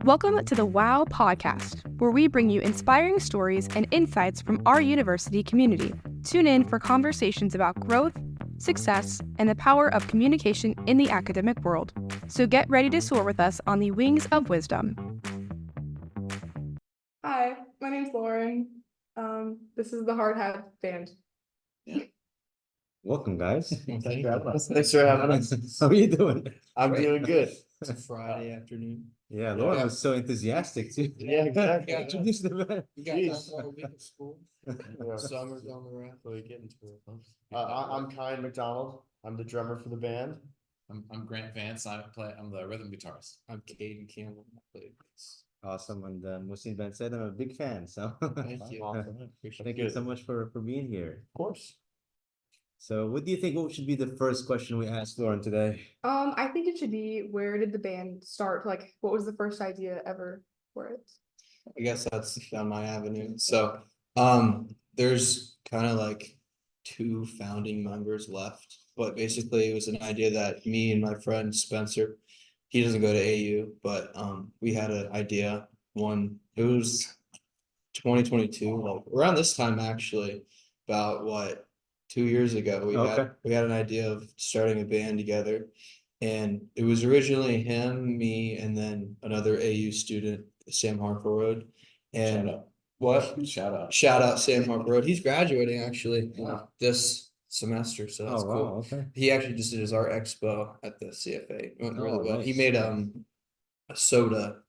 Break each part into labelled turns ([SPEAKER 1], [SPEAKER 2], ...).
[SPEAKER 1] Welcome to the WoW podcast, where we bring you inspiring stories and insights from our university community. Tune in for conversations about growth, success, and the power of communication in the academic world. So get ready to soar with us on the wings of wisdom.
[SPEAKER 2] Hi, my name's Lauren. This is the Hard Hat Band.
[SPEAKER 3] Welcome, guys.
[SPEAKER 4] Thanks for having us.
[SPEAKER 3] How are you doing?
[SPEAKER 4] I'm doing good.
[SPEAKER 5] It's a Friday afternoon.
[SPEAKER 3] Yeah, Lauren
[SPEAKER 4] Yeah.
[SPEAKER 3] was so enthusiastic too.
[SPEAKER 4] Yeah, exactly.
[SPEAKER 5] Yeah.
[SPEAKER 3] Introduce the band.
[SPEAKER 5] We got
[SPEAKER 4] Jeez.
[SPEAKER 5] another week of school. Summer's on the road.
[SPEAKER 4] So we get into it. I'm Kayin McDonald. I'm the drummer for the band.
[SPEAKER 5] I'm Grant Vance. I'm the rhythm guitarist. I'm Kaden Campbell. I play bass.
[SPEAKER 3] Awesome, and Musin Ben said I'm a big fan. So
[SPEAKER 5] Thank you.
[SPEAKER 4] Awesome.
[SPEAKER 3] thank you so much for being here.
[SPEAKER 4] Of course.
[SPEAKER 3] So, what do you think? What should be the first question we ask Lauren today?
[SPEAKER 2] I think it should be, where did the band start? Like, what was the first idea ever for it?
[SPEAKER 5] I guess that's down my avenue. So, there's kind of like two founding members left, but basically it was an idea that me and my friend Spencer, he doesn't go to AU, but we had an idea. It was 2022, like around this time actually, about 2 years ago, we had an idea of starting a band together. And it was originally him, me, and then another AU student, Sam Harperwood. And Shout out Sam Harperwood. He's graduating actually this semester, so that's cool.
[SPEAKER 3] Okay.
[SPEAKER 5] He actually just did his art expo at the CFA. It went really well. He
[SPEAKER 3] Nice.
[SPEAKER 5] made a soda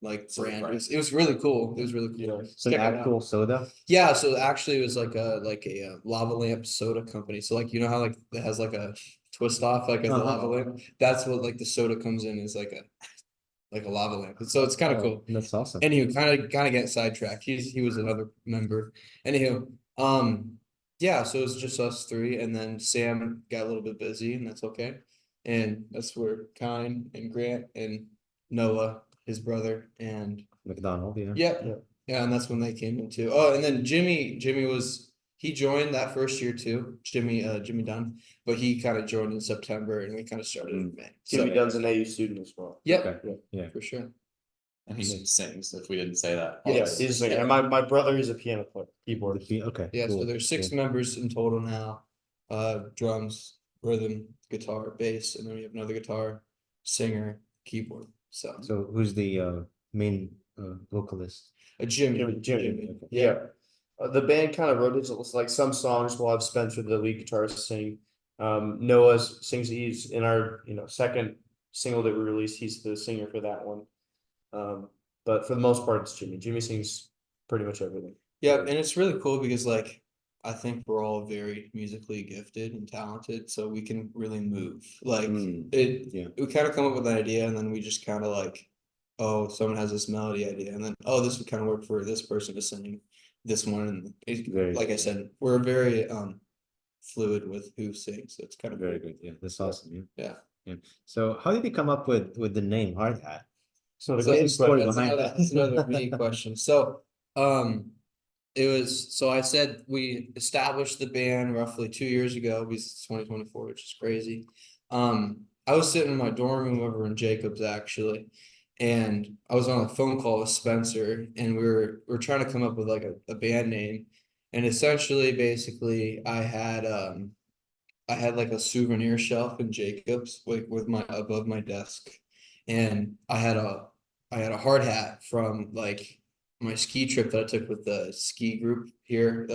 [SPEAKER 5] brand. It was really cool. It was really cool.
[SPEAKER 3] So,
[SPEAKER 5] Check it out.
[SPEAKER 3] actual soda.
[SPEAKER 5] Yeah, so actually it was like a lava lamp soda company. So you know how it has like a twist off as a lava lamp. That's what the soda comes in is like a lava lamp. So it's kind of cool.
[SPEAKER 3] That's awesome.
[SPEAKER 5] Anywho, kind of get sidetracked. He was another member. Anywho, yeah, so it's just us three, and then Sam got a little bit busy, and that's okay. And that's where Kayin and Grant and Noah, his brother, and
[SPEAKER 3] McDonald, yeah.
[SPEAKER 5] yeah, and that's when they came into. Oh, and then Jimmy he joined that first year too. Jimmy Dunn, but he kind of joined in September, and we kind of started in May.
[SPEAKER 4] Jimmy Dunn's an AU student as well.
[SPEAKER 5] Yep,
[SPEAKER 3] Okay. Yeah.
[SPEAKER 5] for sure.
[SPEAKER 6] And he sings, if we didn't say that.
[SPEAKER 5] Yes.
[SPEAKER 4] He's a singer. And my brother is a piano player, keyboard.
[SPEAKER 3] Okay.
[SPEAKER 5] Yeah, so
[SPEAKER 3] cool,
[SPEAKER 5] there's 6
[SPEAKER 3] cool.
[SPEAKER 5] members in total now. Drums, rhythm, guitar, bass, and then we have another guitar, singer, keyboard. So
[SPEAKER 3] who's the main vocalist?
[SPEAKER 5] Jimmy.
[SPEAKER 3] Okay.
[SPEAKER 4] Yeah. The band kind of rotates. It's like some songs will have Spencer, the lead guitarist, sing. Noah sings. He's in our second single that we released. He's the singer for that one. But for the most part, it's Jimmy. Jimmy sings pretty much everything.
[SPEAKER 5] Yeah, and it's really cool because I think we're all very musically gifted and talented, so we can really move. We kind of come up with an idea, and then we just kind of oh, someone has this melody idea, and then this would kind of work for this person to sing this one. And I said, we're very fluid with who sings, so it's kind of
[SPEAKER 3] Very good. Yeah, that's awesome.
[SPEAKER 5] Yeah.
[SPEAKER 3] So, how did you come up with the name Hard Hat?
[SPEAKER 4] So the
[SPEAKER 5] So
[SPEAKER 4] main
[SPEAKER 5] that's
[SPEAKER 3] story
[SPEAKER 4] question-
[SPEAKER 3] behind
[SPEAKER 5] that's another me question. So, I said we established the band roughly 2 years ago because it's 2024, which is crazy. I was sitting in my dorm room over in Jacobs actually, and I was on a phone call with Spencer, and we're trying to come up with a band name, and essentially, basically, I had a souvenir shelf in Jacobs with my above my desk, and I had a hard hat from my ski trip that I took with the ski group here,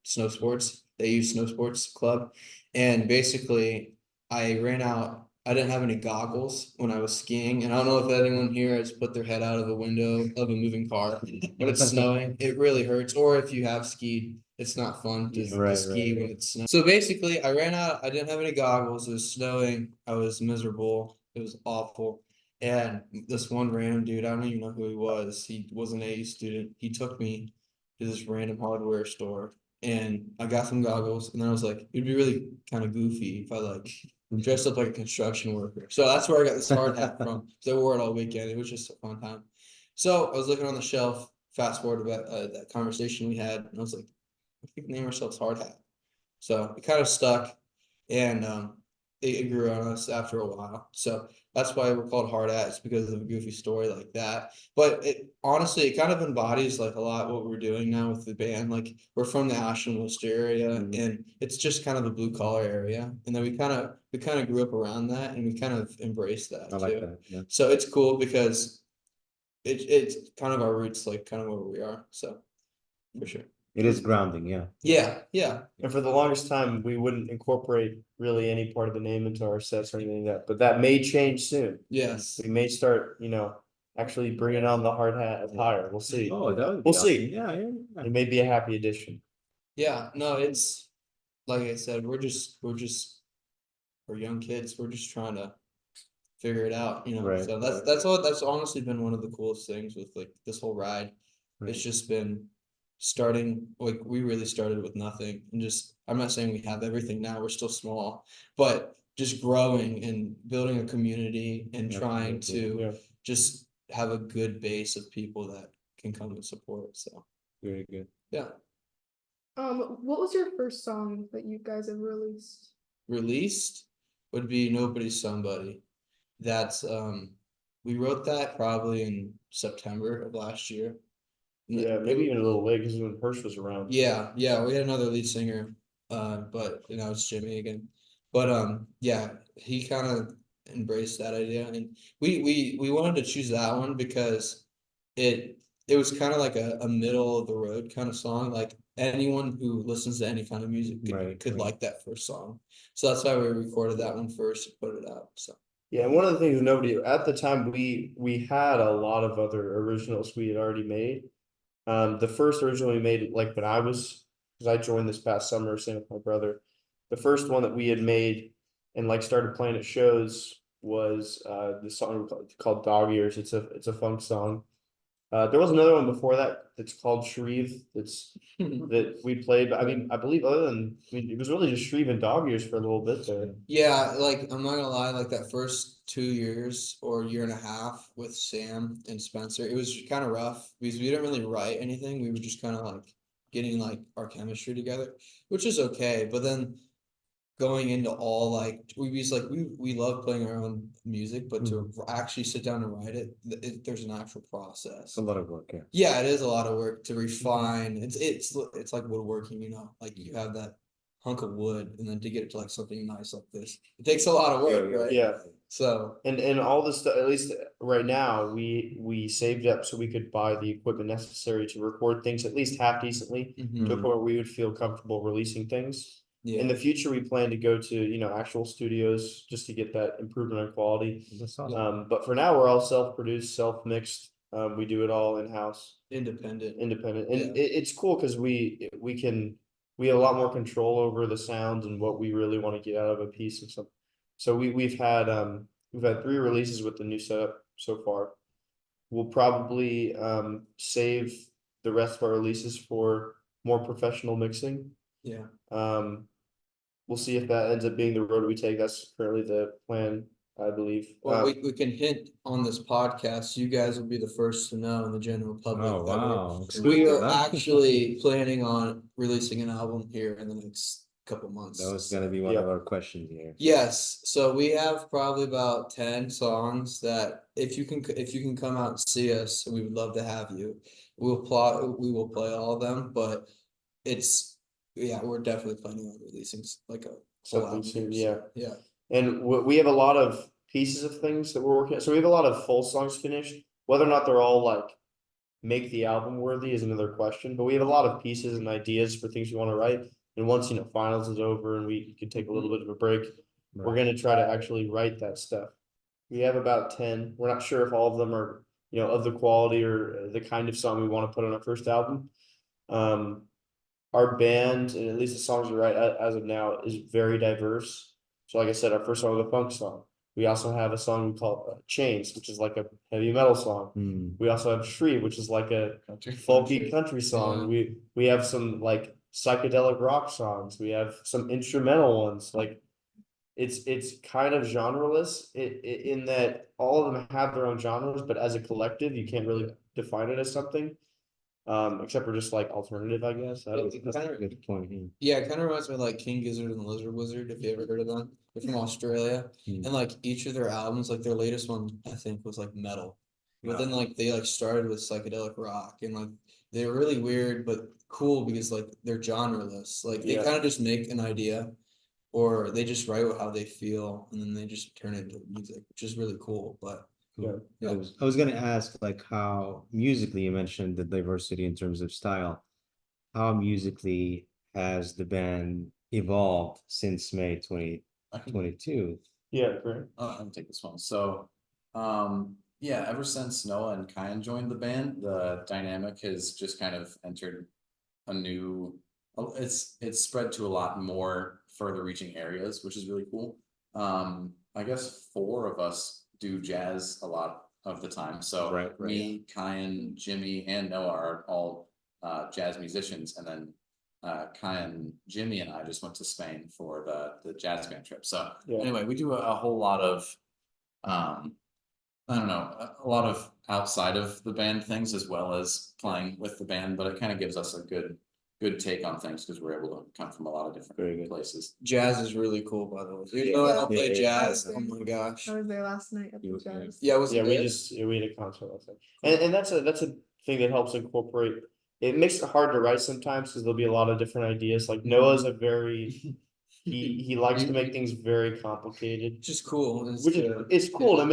[SPEAKER 5] snow sports. They use snow sports club, and basically I ran out. I didn't have any goggles when I was skiing, and I don't know if anyone here has put their head out of a window of a moving car when it's snowing. It really hurts, or if you have skied, it's not fun to ski when it's snowing. So basically, I ran out. I didn't have any goggles. It was snowing. I was miserable. It was awful. And this one random dude, I don't even know who he was. He was an AU student. He took me to this random hardware store, and I got some goggles. And then I was like, it'd be really kind of goofy if I dressed up like a construction worker. So that's where I got this hard hat from. So I wore it all weekend. It was just a fun time. So I was looking on the shelf. Fast forward about that conversation we had, and I was like, we could name ourselves Hard Hat. So it kind of stuck, and it grew on us after a while. So That's why we're called Hard At. It's because of a goofy story like that. But it honestly, it kind of embodies like a lot what we're doing now with the band. Like we're from the Ashland area, and it's just kind of a blue collar area. And then we kind of grew up around that, and we kind of embraced that
[SPEAKER 3] I like
[SPEAKER 5] too.
[SPEAKER 3] that, yeah.
[SPEAKER 5] So it's cool because it's kind of our roots, like kind of where we are. So for sure.
[SPEAKER 3] It is grounding, yeah.
[SPEAKER 5] Yeah.
[SPEAKER 4] And for the longest time, we wouldn't incorporate really any part of the name into our sets or anything like that, but that may change soon.
[SPEAKER 5] Yes.
[SPEAKER 4] We may start, actually bringing on the hard hat attire. We'll see.
[SPEAKER 3] Oh, that would be
[SPEAKER 4] We'll see.
[SPEAKER 3] awesome. Yeah.
[SPEAKER 4] It may be a happy addition.
[SPEAKER 5] Yeah. No, it's like I said, we're young kids. We're just trying to figure it out,
[SPEAKER 3] Right,
[SPEAKER 5] So
[SPEAKER 3] right.
[SPEAKER 5] that's honestly been one of the coolest things with like this whole ride.
[SPEAKER 3] Right.
[SPEAKER 5] It's just been starting, like we really started with nothing, and just I'm not saying we have everything now, we're still small, but just growing and building a community and trying to
[SPEAKER 4] Yeah.
[SPEAKER 5] just have a good base of people that can come and support. So
[SPEAKER 3] Very good.
[SPEAKER 5] yeah.
[SPEAKER 2] What was your first song that you guys have released?
[SPEAKER 5] Released would be Nobody's Somebody. That's we wrote that probably in September of last year.
[SPEAKER 4] Yeah, maybe even a little late because when Hirsch was around.
[SPEAKER 5] Yeah, we had another lead singer, but it's Jimmy again. But yeah, he kind of embraced that idea, and we wanted to choose that one because it was kind of like a middle of the road kind of song. Like anyone who listens to any kind of music could like that first song. So that's why we recorded that one first and put it out. So
[SPEAKER 4] Yeah, and one of the things nobody at the time we had a lot of other originals we had already made. The first original we made, like when because I joined this past summer, same with my brother. The first one that we had made and like started playing at shows was the song called Dog Ears. It's a funk song. There was another one before that that's called Shreve. That we played, but I mean, I believe it was really just Shreve and Dog Ears for a little bit there.
[SPEAKER 5] yeah, like I'm not gonna lie, like that first 2 years or year and a half with Sam and Spencer, it was kind of rough because we didn't really write anything. We were just kind of like getting like our chemistry together, which is okay. But then going into all like we love playing our own music, but to actually sit down and write there's an actual process.
[SPEAKER 3] It's a lot of work, yeah.
[SPEAKER 5] Yeah, it is a lot of work to refine. It's like woodworking, like you have that hunk of wood, and then to get it to like something nice like this, it takes a lot of work, right?
[SPEAKER 4] Yeah.
[SPEAKER 5] So
[SPEAKER 4] And all this stuff, at least right now, we saved up so we could buy the equipment necessary to record things at least half decently to a point where we would feel comfortable releasing things.
[SPEAKER 5] yeah,
[SPEAKER 4] In the future, we plan to go to, actual studios just to get that improvement on quality.
[SPEAKER 3] That's awesome.
[SPEAKER 4] But for now, we're all self-produced, self-mixed. We do it all in-house,
[SPEAKER 5] independent.
[SPEAKER 4] and
[SPEAKER 5] Yeah.
[SPEAKER 4] it's cool because we have a lot more control over the sound and what we really want to get out of a piece and something. So we've had 3 releases with the new setup so far. We'll probably save the rest of our releases for more professional mixing.
[SPEAKER 5] Yeah.
[SPEAKER 4] We'll see if that ends up being the road we take. That's currently the plan, I believe.
[SPEAKER 5] Well, we can hint on this podcast. You guys will be the first to know in the general public.
[SPEAKER 3] Oh, wow.
[SPEAKER 5] We
[SPEAKER 3] Exclusive,
[SPEAKER 5] are
[SPEAKER 3] huh?
[SPEAKER 5] actually planning on releasing an album here in the next couple months.
[SPEAKER 3] That was gonna be one of our questions here.
[SPEAKER 5] Yes, so we have probably about 10 songs that if you can come out and see us, we would love to have you. We will play all of them, but we're definitely planning on releasing like a whole
[SPEAKER 4] Something
[SPEAKER 5] album
[SPEAKER 4] soon,
[SPEAKER 5] here, so, yeah.
[SPEAKER 4] And we have a lot of pieces of things that we're working on. So we have a lot of full songs finished. Whether or not they're all like make the album worthy is another question. But we have a lot of pieces and ideas for things we want to write. And once finals is over and we can take a little bit of a break, we're gonna try to actually write that stuff. We have about 10. We're not sure if all of them are of the quality or the kind of song we want to put on our first album. Our band, and at least the songs we write as of now, is very diverse. So like I said, our first song was a funk song. We also have a song we call Chains, which is like a heavy metal song. We also have Shriek, which is like a folky country song.
[SPEAKER 5] Yeah.
[SPEAKER 4] We have some like psychedelic rock songs. We have some instrumental ones. Like it's kind of genreless in that all of them have their own genres, but as a collective, you can't really define it as something. except for just like alternative, I guess. I don't,
[SPEAKER 3] That's a good point, yeah.
[SPEAKER 5] Yeah, it kind of reminds me of like King Gizzard and the Lizard Wizard, if you ever heard of them. They're from Australia.
[SPEAKER 3] Hmm.
[SPEAKER 5] And like each of their albums, like their latest one, I think, was like metal. But then like they like started with psychedelic rock and like they're really weird but cool because like they're genreless. Like they
[SPEAKER 4] Yeah.
[SPEAKER 5] kind of just make an idea or they just write how they feel and then they just turn it into music, which is really cool. But
[SPEAKER 3] Cool.
[SPEAKER 5] Yeah.
[SPEAKER 3] I was gonna ask like how musically you mentioned the diversity in terms of style. How musically has the band evolved since May
[SPEAKER 6] I can
[SPEAKER 3] 2022?
[SPEAKER 4] yeah, great.
[SPEAKER 6] I can take this one. So, yeah, ever since Noah and Kayan joined the band, the dynamic has just kind of entered a new. It's spread to a lot more further reaching areas, which is really cool. I guess four of us do jazz a lot of the time. So
[SPEAKER 3] Right,
[SPEAKER 6] me, Kayan, Jimmy, and Noah are all jazz musicians, and then Kayan, Jimmy, and I just went to Spain for the jazz band trip. So
[SPEAKER 4] Yeah.
[SPEAKER 6] anyway, we do a whole lot of I don't know, a lot of outside of the band things as well as playing with the band, but it kind of gives us a good take on things because we're able to come from a lot of different
[SPEAKER 3] Very good.
[SPEAKER 6] places.
[SPEAKER 5] jazz is really cool, by the way. You
[SPEAKER 4] Yeah.
[SPEAKER 5] know how to
[SPEAKER 3] Yeah,
[SPEAKER 5] play
[SPEAKER 3] yeah,
[SPEAKER 5] jazz.
[SPEAKER 2] yeah.
[SPEAKER 5] Oh my gosh.
[SPEAKER 2] I was there last night at the
[SPEAKER 3] You- yeah.
[SPEAKER 2] jazz.
[SPEAKER 5] Yeah, was it
[SPEAKER 4] Yeah, we
[SPEAKER 5] good?
[SPEAKER 4] just we had a concert last night, and that's a thing that helps incorporate. It makes it hard to write sometimes because there'll be a lot of different ideas. Like Noah's a very he likes to make things very complicated,
[SPEAKER 5] Just cool.
[SPEAKER 4] which is it's cool. It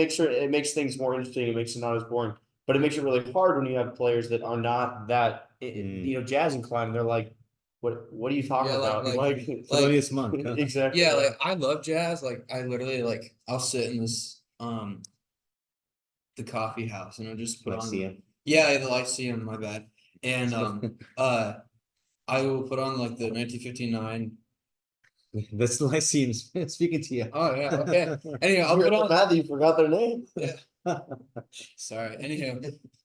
[SPEAKER 4] makes things more interesting. It makes it not as boring, but it makes it really hard when you have players that are not that you know jazz inclined. They're like, what are you talking
[SPEAKER 5] Yeah,
[SPEAKER 4] about?
[SPEAKER 5] like-
[SPEAKER 3] Thelonious Monk, huh?
[SPEAKER 4] exactly.
[SPEAKER 5] Yeah, like I love jazz. Like I literally like I'll sit in this the coffee house and I'll just put on
[SPEAKER 3] Lyceum.
[SPEAKER 5] yeah, the Lyceum, my bad. And I will put on like the 1959.
[SPEAKER 3] That's the Lyceum speaking to you.
[SPEAKER 5] Oh yeah, okay. Anyway, I'll put on
[SPEAKER 4] Matthew, you forgot their name.
[SPEAKER 5] sorry. Anyhow,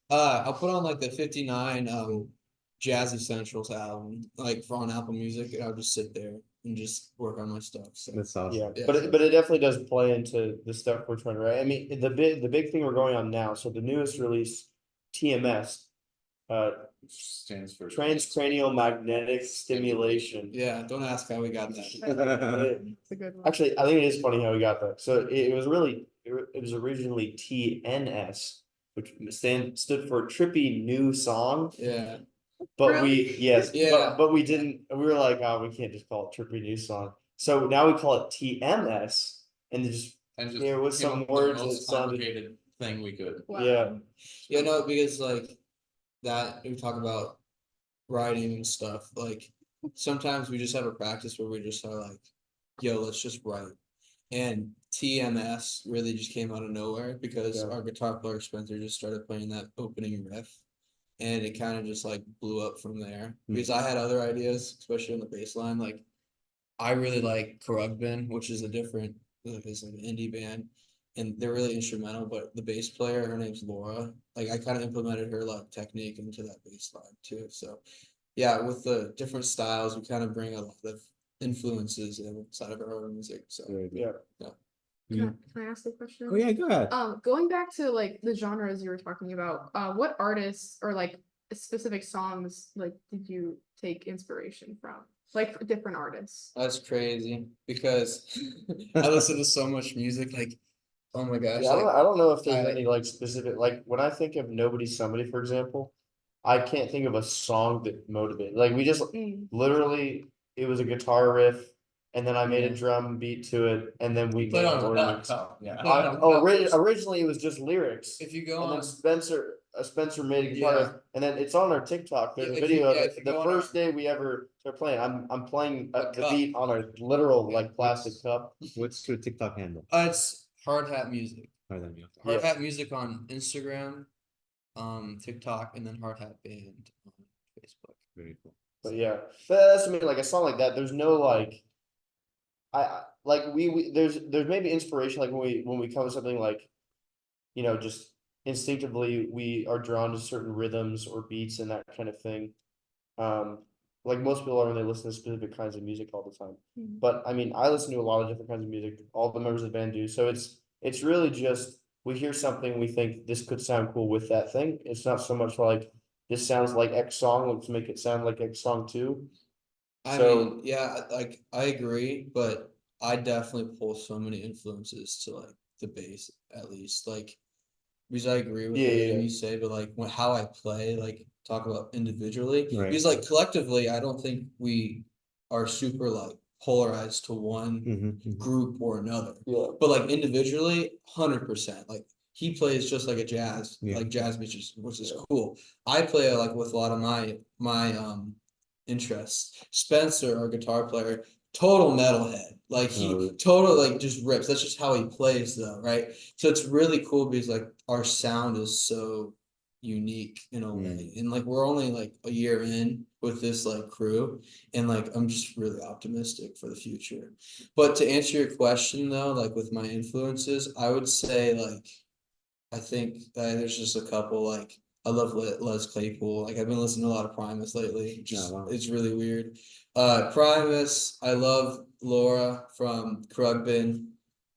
[SPEAKER 5] I'll put on like the 59 Jazz Essentials album, like for on Apple Music, and I'll just sit there and just work on my stuff. So
[SPEAKER 3] That's awesome.
[SPEAKER 4] Yeah,
[SPEAKER 5] Yeah.
[SPEAKER 4] but it definitely does play into the stuff we're trying to write. I mean, the big thing we're going on now. So the newest release, TMS,
[SPEAKER 6] Stands for
[SPEAKER 4] transcranial magnetic stimulation.
[SPEAKER 5] yeah, don't ask how we got that.
[SPEAKER 2] It's a good one.
[SPEAKER 4] Actually, I think it is funny how we got that. So it was really it was originally TNS, which stood for Trippy New Song.
[SPEAKER 5] Yeah,
[SPEAKER 4] But
[SPEAKER 2] Really?
[SPEAKER 5] Yeah.
[SPEAKER 4] but we didn't. We were like, oh, we can't just call it Trippy New Song. So now we call it TMS, and then just
[SPEAKER 6] and just
[SPEAKER 4] there was
[SPEAKER 6] came
[SPEAKER 4] some
[SPEAKER 6] up with the
[SPEAKER 4] words that
[SPEAKER 6] most
[SPEAKER 4] sounded.
[SPEAKER 6] complicated thing we could.
[SPEAKER 2] Wow.
[SPEAKER 4] Yeah.
[SPEAKER 5] yeah, no, because like that we talk about writing and stuff. Like sometimes we just have a practice where we just are like, yo, let's just write. And TMS really just came out of nowhere because
[SPEAKER 4] Yeah.
[SPEAKER 5] our guitar player Spencer just started playing that opening riff. And it kind of just like blew up from there. Because I had other ideas, especially on the bass line. Like I really like Karugbin, which is a different it's like an indie band. And they're really instrumental, but the bass player, her name's Laura. Like I kind of implemented her like technique into that bass line too. So yeah, with the different styles, we kind of bring a lot of influences inside of our own music. So
[SPEAKER 3] Very good.
[SPEAKER 4] Yeah.
[SPEAKER 2] Can I ask a question?
[SPEAKER 3] Oh yeah, go ahead.
[SPEAKER 2] Going back to like the genres you were talking about, what artists or like specific songs like did you take inspiration from? Like different artists.
[SPEAKER 5] that's crazy because I listen to so much music. Like, oh my gosh,
[SPEAKER 4] Yeah,
[SPEAKER 5] like
[SPEAKER 4] I don't know if there's
[SPEAKER 5] I-
[SPEAKER 4] any like specific like when I think of Nobody's Somebody, for example, I can't think of a song that motivated. Like we just
[SPEAKER 2] Mm.
[SPEAKER 4] literally it was a guitar riff, and then I made a
[SPEAKER 5] Yeah.
[SPEAKER 4] drum beat to it, and then we
[SPEAKER 5] played
[SPEAKER 4] made
[SPEAKER 5] on a
[SPEAKER 4] ornaments.
[SPEAKER 6] Yeah.
[SPEAKER 4] Originally it was just lyrics,
[SPEAKER 5] if you go
[SPEAKER 4] and
[SPEAKER 5] on,
[SPEAKER 4] then Spencer made a guitar
[SPEAKER 5] Yeah.
[SPEAKER 4] riff, and then it's on our TikTok. There's
[SPEAKER 5] Yeah,
[SPEAKER 4] a
[SPEAKER 5] if you-
[SPEAKER 4] video of
[SPEAKER 5] yeah,
[SPEAKER 4] it.
[SPEAKER 5] if you
[SPEAKER 4] The
[SPEAKER 5] go on
[SPEAKER 4] first
[SPEAKER 5] our-
[SPEAKER 4] day we ever started playing, I'm playing
[SPEAKER 5] A
[SPEAKER 4] the
[SPEAKER 5] cup.
[SPEAKER 4] beat on a literal
[SPEAKER 5] Yeah.
[SPEAKER 4] like plastic cup.
[SPEAKER 3] What's your TikTok handle?
[SPEAKER 5] it's Hard Hat Music.
[SPEAKER 3] Hard than you.
[SPEAKER 5] Hard
[SPEAKER 4] Yeah.
[SPEAKER 5] Hat Music on Instagram, TikTok, and then Hard Hat Band on Facebook.
[SPEAKER 3] Very cool.
[SPEAKER 4] But yeah, but that's what I mean. Like a song like that, there's no like, like we there's maybe inspiration like when we come to something like, you know, just instinctively we are drawn to certain rhythms or beats and that kind of thing. Like most people are when they listen to specific kinds of music all the time.
[SPEAKER 2] Mhm.
[SPEAKER 4] But I mean, I listen to a lot of different kinds of music. All the members of the band do. So it's really just we hear something, we think this could sound cool with that thing. It's not so much like this sounds like X song, let's make it sound like X song too.
[SPEAKER 5] I
[SPEAKER 4] So-
[SPEAKER 5] mean, yeah, like I agree, but I definitely pull so many influences to like the bass at least. Like because I agree with
[SPEAKER 4] Yeah,
[SPEAKER 5] everything
[SPEAKER 4] yeah.
[SPEAKER 5] you say, but like how I play, like talk about individually.
[SPEAKER 3] Right.
[SPEAKER 5] Because like collectively, I don't think we are super like polarized to one
[SPEAKER 3] Mhm.
[SPEAKER 5] group or another.
[SPEAKER 4] Yeah.
[SPEAKER 5] But like individually, 100%. Like he plays just like a jazz,
[SPEAKER 3] Yeah.
[SPEAKER 5] like jazz bitches, which is cool. I play like with a lot of my interests. Spencer, our guitar player, total metalhead. Like he
[SPEAKER 3] Oh.
[SPEAKER 5] total like just rips. That's just how he plays though, right? So it's really cool because like our sound is so unique in a way. And like we're only like a year in with this like crew, and like I'm just really optimistic for the future. But to answer your question though, like with my influences, I would say like I think there's just a couple like I love Les Claypool. Like I've been listening to a lot of Primus lately. Just
[SPEAKER 3] wow.
[SPEAKER 5] it's really weird. Primus, I love Laura from Krugbin.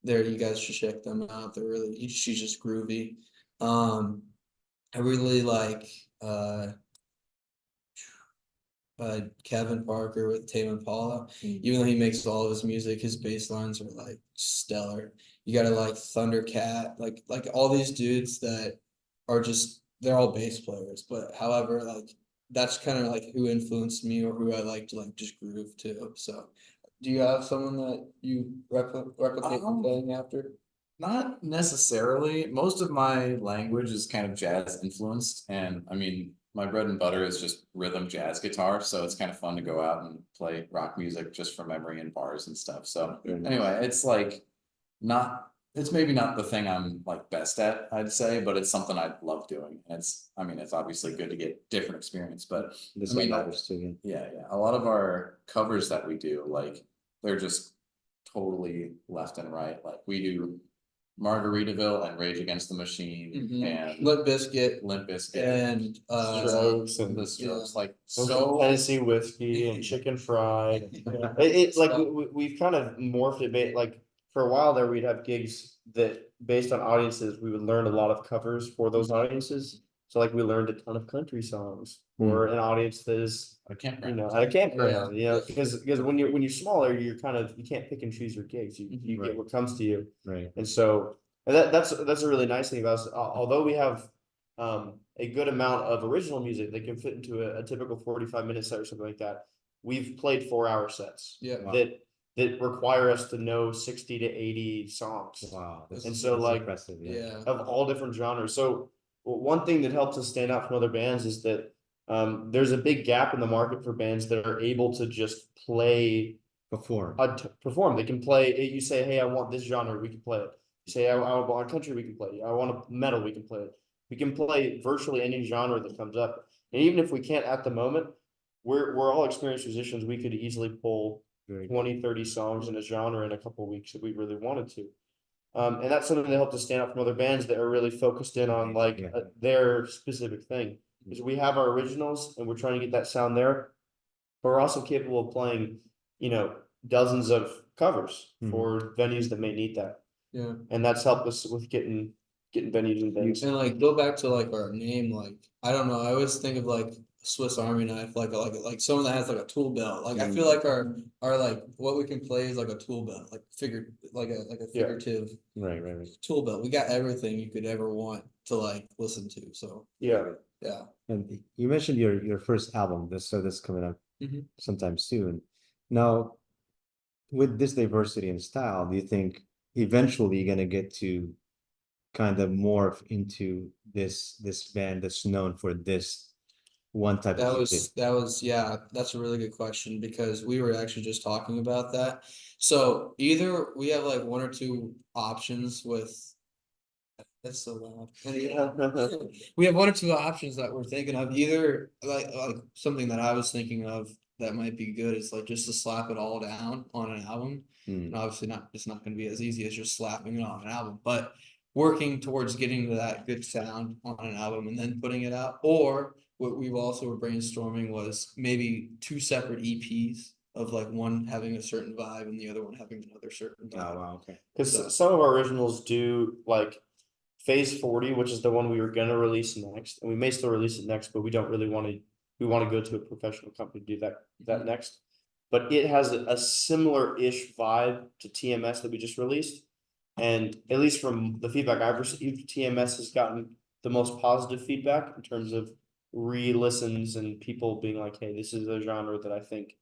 [SPEAKER 5] There, you guys should check them out. They're really she's just groovy. I really like Kevin Parker with Tame Impala. Even though he makes all of his music, his bass lines are like stellar. You gotta like Thundercat, like all these dudes that are just they're all bass players. But however, like that's kind of like who influenced me or who I like to like just groove to. So do you have someone that you replicate playing after?
[SPEAKER 6] Not necessarily. Most of my language is kind of jazz influenced, and I mean, my bread and butter is just rhythm jazz guitar, so it's kind of fun to go out and play rock music just from memory in bars and stuff. So anyway, it's like not it's maybe not the thing I'm like best at, I'd say, but it's something I love doing. And I mean, it's obviously good to get different experience, but
[SPEAKER 3] This
[SPEAKER 6] I mean,
[SPEAKER 3] matters too.
[SPEAKER 6] yeah, a lot of our covers that we do, like they're just totally left and right. Like we do Margaritaville and Rage Against the Machine and
[SPEAKER 5] Limp Bizkit
[SPEAKER 6] Limp Bizkit
[SPEAKER 5] and
[SPEAKER 4] Strokes
[SPEAKER 6] and
[SPEAKER 4] and
[SPEAKER 6] the Strokes, like
[SPEAKER 4] so Tennessee whiskey and chicken fried. It's like we've kind of morphed it. Like for a while there, we'd have gigs that based on audiences, we would learn a lot of covers for those audiences. So like we learned a ton of country songs for an audience that is,
[SPEAKER 6] a campground.
[SPEAKER 4] at a campground, because when you're smaller, you're kind of you can't pick and choose your gigs. You get
[SPEAKER 3] Right.
[SPEAKER 4] what comes to you.
[SPEAKER 3] Right.
[SPEAKER 4] And so that's a really nice thing about us. Although we have a good amount of original music that can fit into a typical 45-minute set or something like that, we've played 4-hour sets
[SPEAKER 5] Yeah.
[SPEAKER 4] that require us to know 60 to 80 songs
[SPEAKER 3] Wow.
[SPEAKER 4] And so, like,
[SPEAKER 3] impressive.
[SPEAKER 5] yeah.
[SPEAKER 4] of all different genres. So one thing that helps us stand out from other bands is that there's a big gap in the market for bands that are able to just play
[SPEAKER 3] Perform.
[SPEAKER 4] perform. They can play. You say, "Hey, I want this genre," we can play it. You say, "I want country," we can play it. I want a metal, we can play it. We can play virtually any genre that comes up. And even if we can't at the moment, we're all experienced musicians. We could easily pull
[SPEAKER 3] Very
[SPEAKER 4] 20, 30 songs in a genre in a couple of weeks if we really wanted to. And that's something that helped us stand out from other bands that are really focused in on like
[SPEAKER 3] Yeah.
[SPEAKER 4] their specific thing. Because we have our originals and we're trying to get that sound there, but we're also capable of playing, dozens of covers for venues that may need that.
[SPEAKER 5] Yeah.
[SPEAKER 4] And that's helped us with getting venues and things.
[SPEAKER 5] And like go back to like our name, like I don't know, I always think of like Swiss Army knife, like someone that has like a tool belt. Like I feel like our like what we can play is like a tool belt, like a figurative
[SPEAKER 3] Right.
[SPEAKER 5] tool belt. We got everything you could ever want to like listen to. So
[SPEAKER 4] Yeah.
[SPEAKER 5] yeah.
[SPEAKER 3] And you mentioned your first album, that's coming up
[SPEAKER 5] Mhm.
[SPEAKER 3] sometime soon. Now, with this diversity in style, do you think eventually you're gonna get to kind of morph into this band that's known for this one type of music?
[SPEAKER 5] Yeah, that's a really good question because we were actually just talking about that. So either we have like one or two options with that's so loud. We have one or two options that we're thinking of. Either like something that I was thinking of that might be good is like just to slap it all down on an album. And obviously it's not gonna be as easy as just slapping it on an album, but working towards getting to that good sound on an album and then putting it out. Or what we also were brainstorming was maybe two separate EPs of like one having a certain vibe and the other one having another certain
[SPEAKER 3] Oh
[SPEAKER 5] vibe.
[SPEAKER 3] wow, okay.
[SPEAKER 4] Because some of our originals do like Phase 40, which is the one we were gonna release next, and we may still release it next, but we don't really want to. We want to go to a professional company to do that next. But it has a similar-ish vibe to TMS that we just released. And at least from the feedback I've received, TMS has gotten the most positive feedback in terms of re-listens and people being like, hey, this is a genre that I think